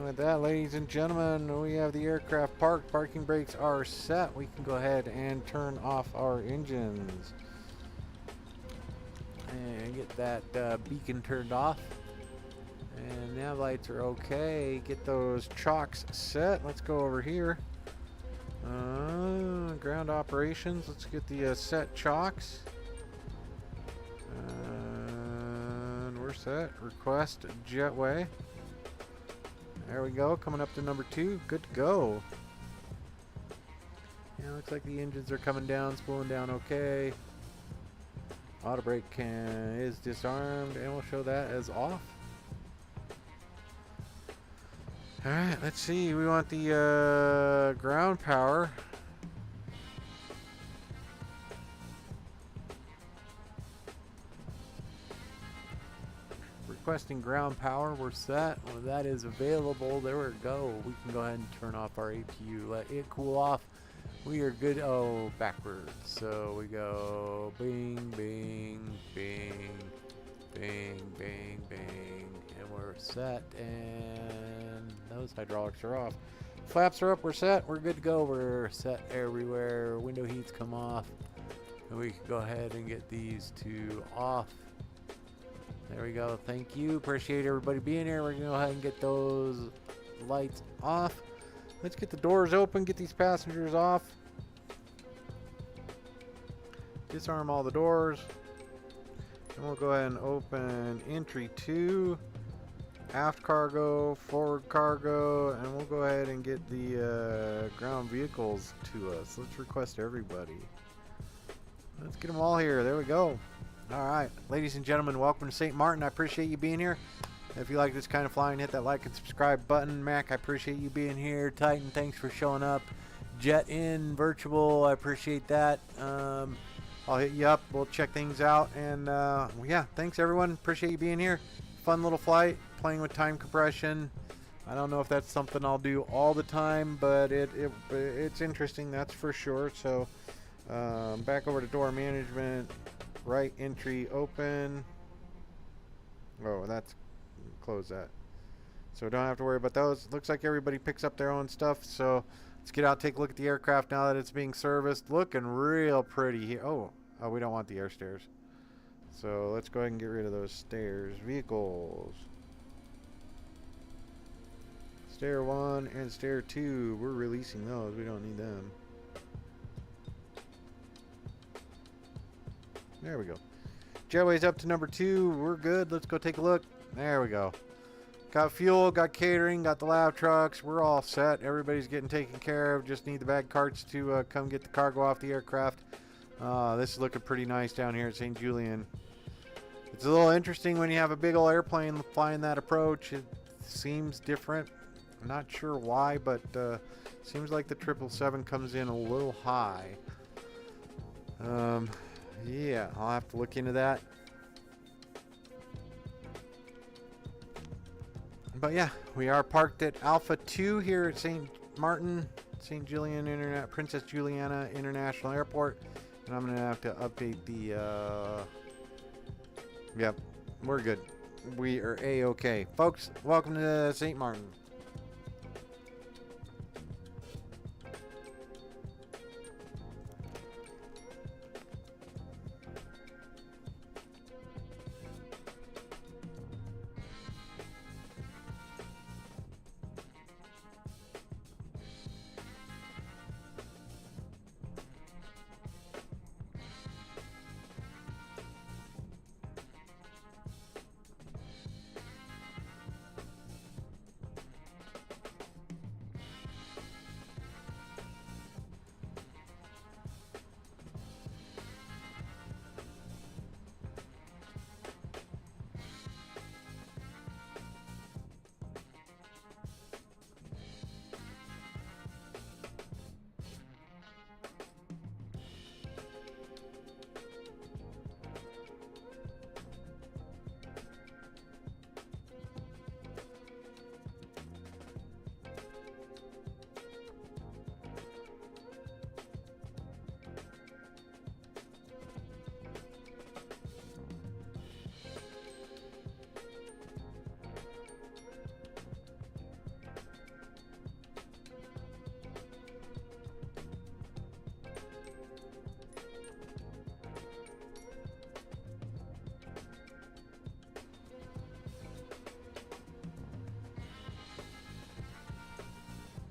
With that, ladies and gentlemen, we have the aircraft parked. Parking brakes are set. We can go ahead and turn off our engines. And get that beacon turned off. And nav lights are okay. Get those chocks set. Let's go over here. Ground operations. Let's get the set chocks. And we're set. Request jetway. There we go. Coming up to number 2. Good to go. Yeah, looks like the engines are coming down, spooling down okay. Auto brake is disarmed, and we'll show that as off. Alright, let's see. We want the ground power. Requesting ground power. We're set. Well, that is available. There we go. We can go ahead and turn off our APU. Let it cool off. We are good. Oh, backwards. So we go bing, bing, bing, bing, bing, bing. And we're set. And those hydraulics are off. Flaps are up. We're set. We're good to go. We're set everywhere. Window heats come off. And we can go ahead and get these two off. There we go. Thank you. Appreciate everybody being here. We're going to go ahead and get those lights off. Let's get the doors open. Get these passengers off. Disarm all the doors. And we'll go ahead and open entry 2. Aft cargo, forward cargo, and we'll go ahead and get the ground vehicles to us. Let's request everybody. Let's get them all here. There we go. All right, ladies and gentlemen, welcome to St. Martin. I appreciate you being here. If you like this kind of flying, hit that like and subscribe button. Mac, I appreciate you being here. Titan, thanks for showing up. Jet in virtual, I appreciate that. I'll hit you up. We'll check things out. And yeah, thanks everyone. Appreciate you being here. Fun little flight, playing with time compression. I don't know if that's something I'll do all the time, but it's interesting, that's for sure. So back over to door management. Right entry open. Oh, that's close that. So don't have to worry about those. Looks like everybody picks up their own stuff. So let's get out, take a look at the aircraft now that it's being serviced. Looking real pretty here. Oh, we don't want the air stairs. So let's go ahead and get rid of those stairs. Vehicles. Stair 1 and stair 2. We're releasing those. We don't need them. There we go. Jetway's up to number 2. We're good. Let's go take a look. There we go. Got fuel, got catering, got the lab trucks. We're all set. Everybody's getting taken care of. Just need the bag carts to come get the cargo off the aircraft. This is looking pretty nice down here at St. Julian. It's a little interesting when you have a big old airplane flying that approach. It seems different. I'm not sure why, but seems like the 777 comes in a little high. Yeah, I'll have to look into that. But yeah, we are parked at Alpha 2 here at St. Martin, St. Julian Princess Juliana International Airport. And I'm going to have to update the... Yep, we're good. We are A-OK. Folks, welcome to St. Martin.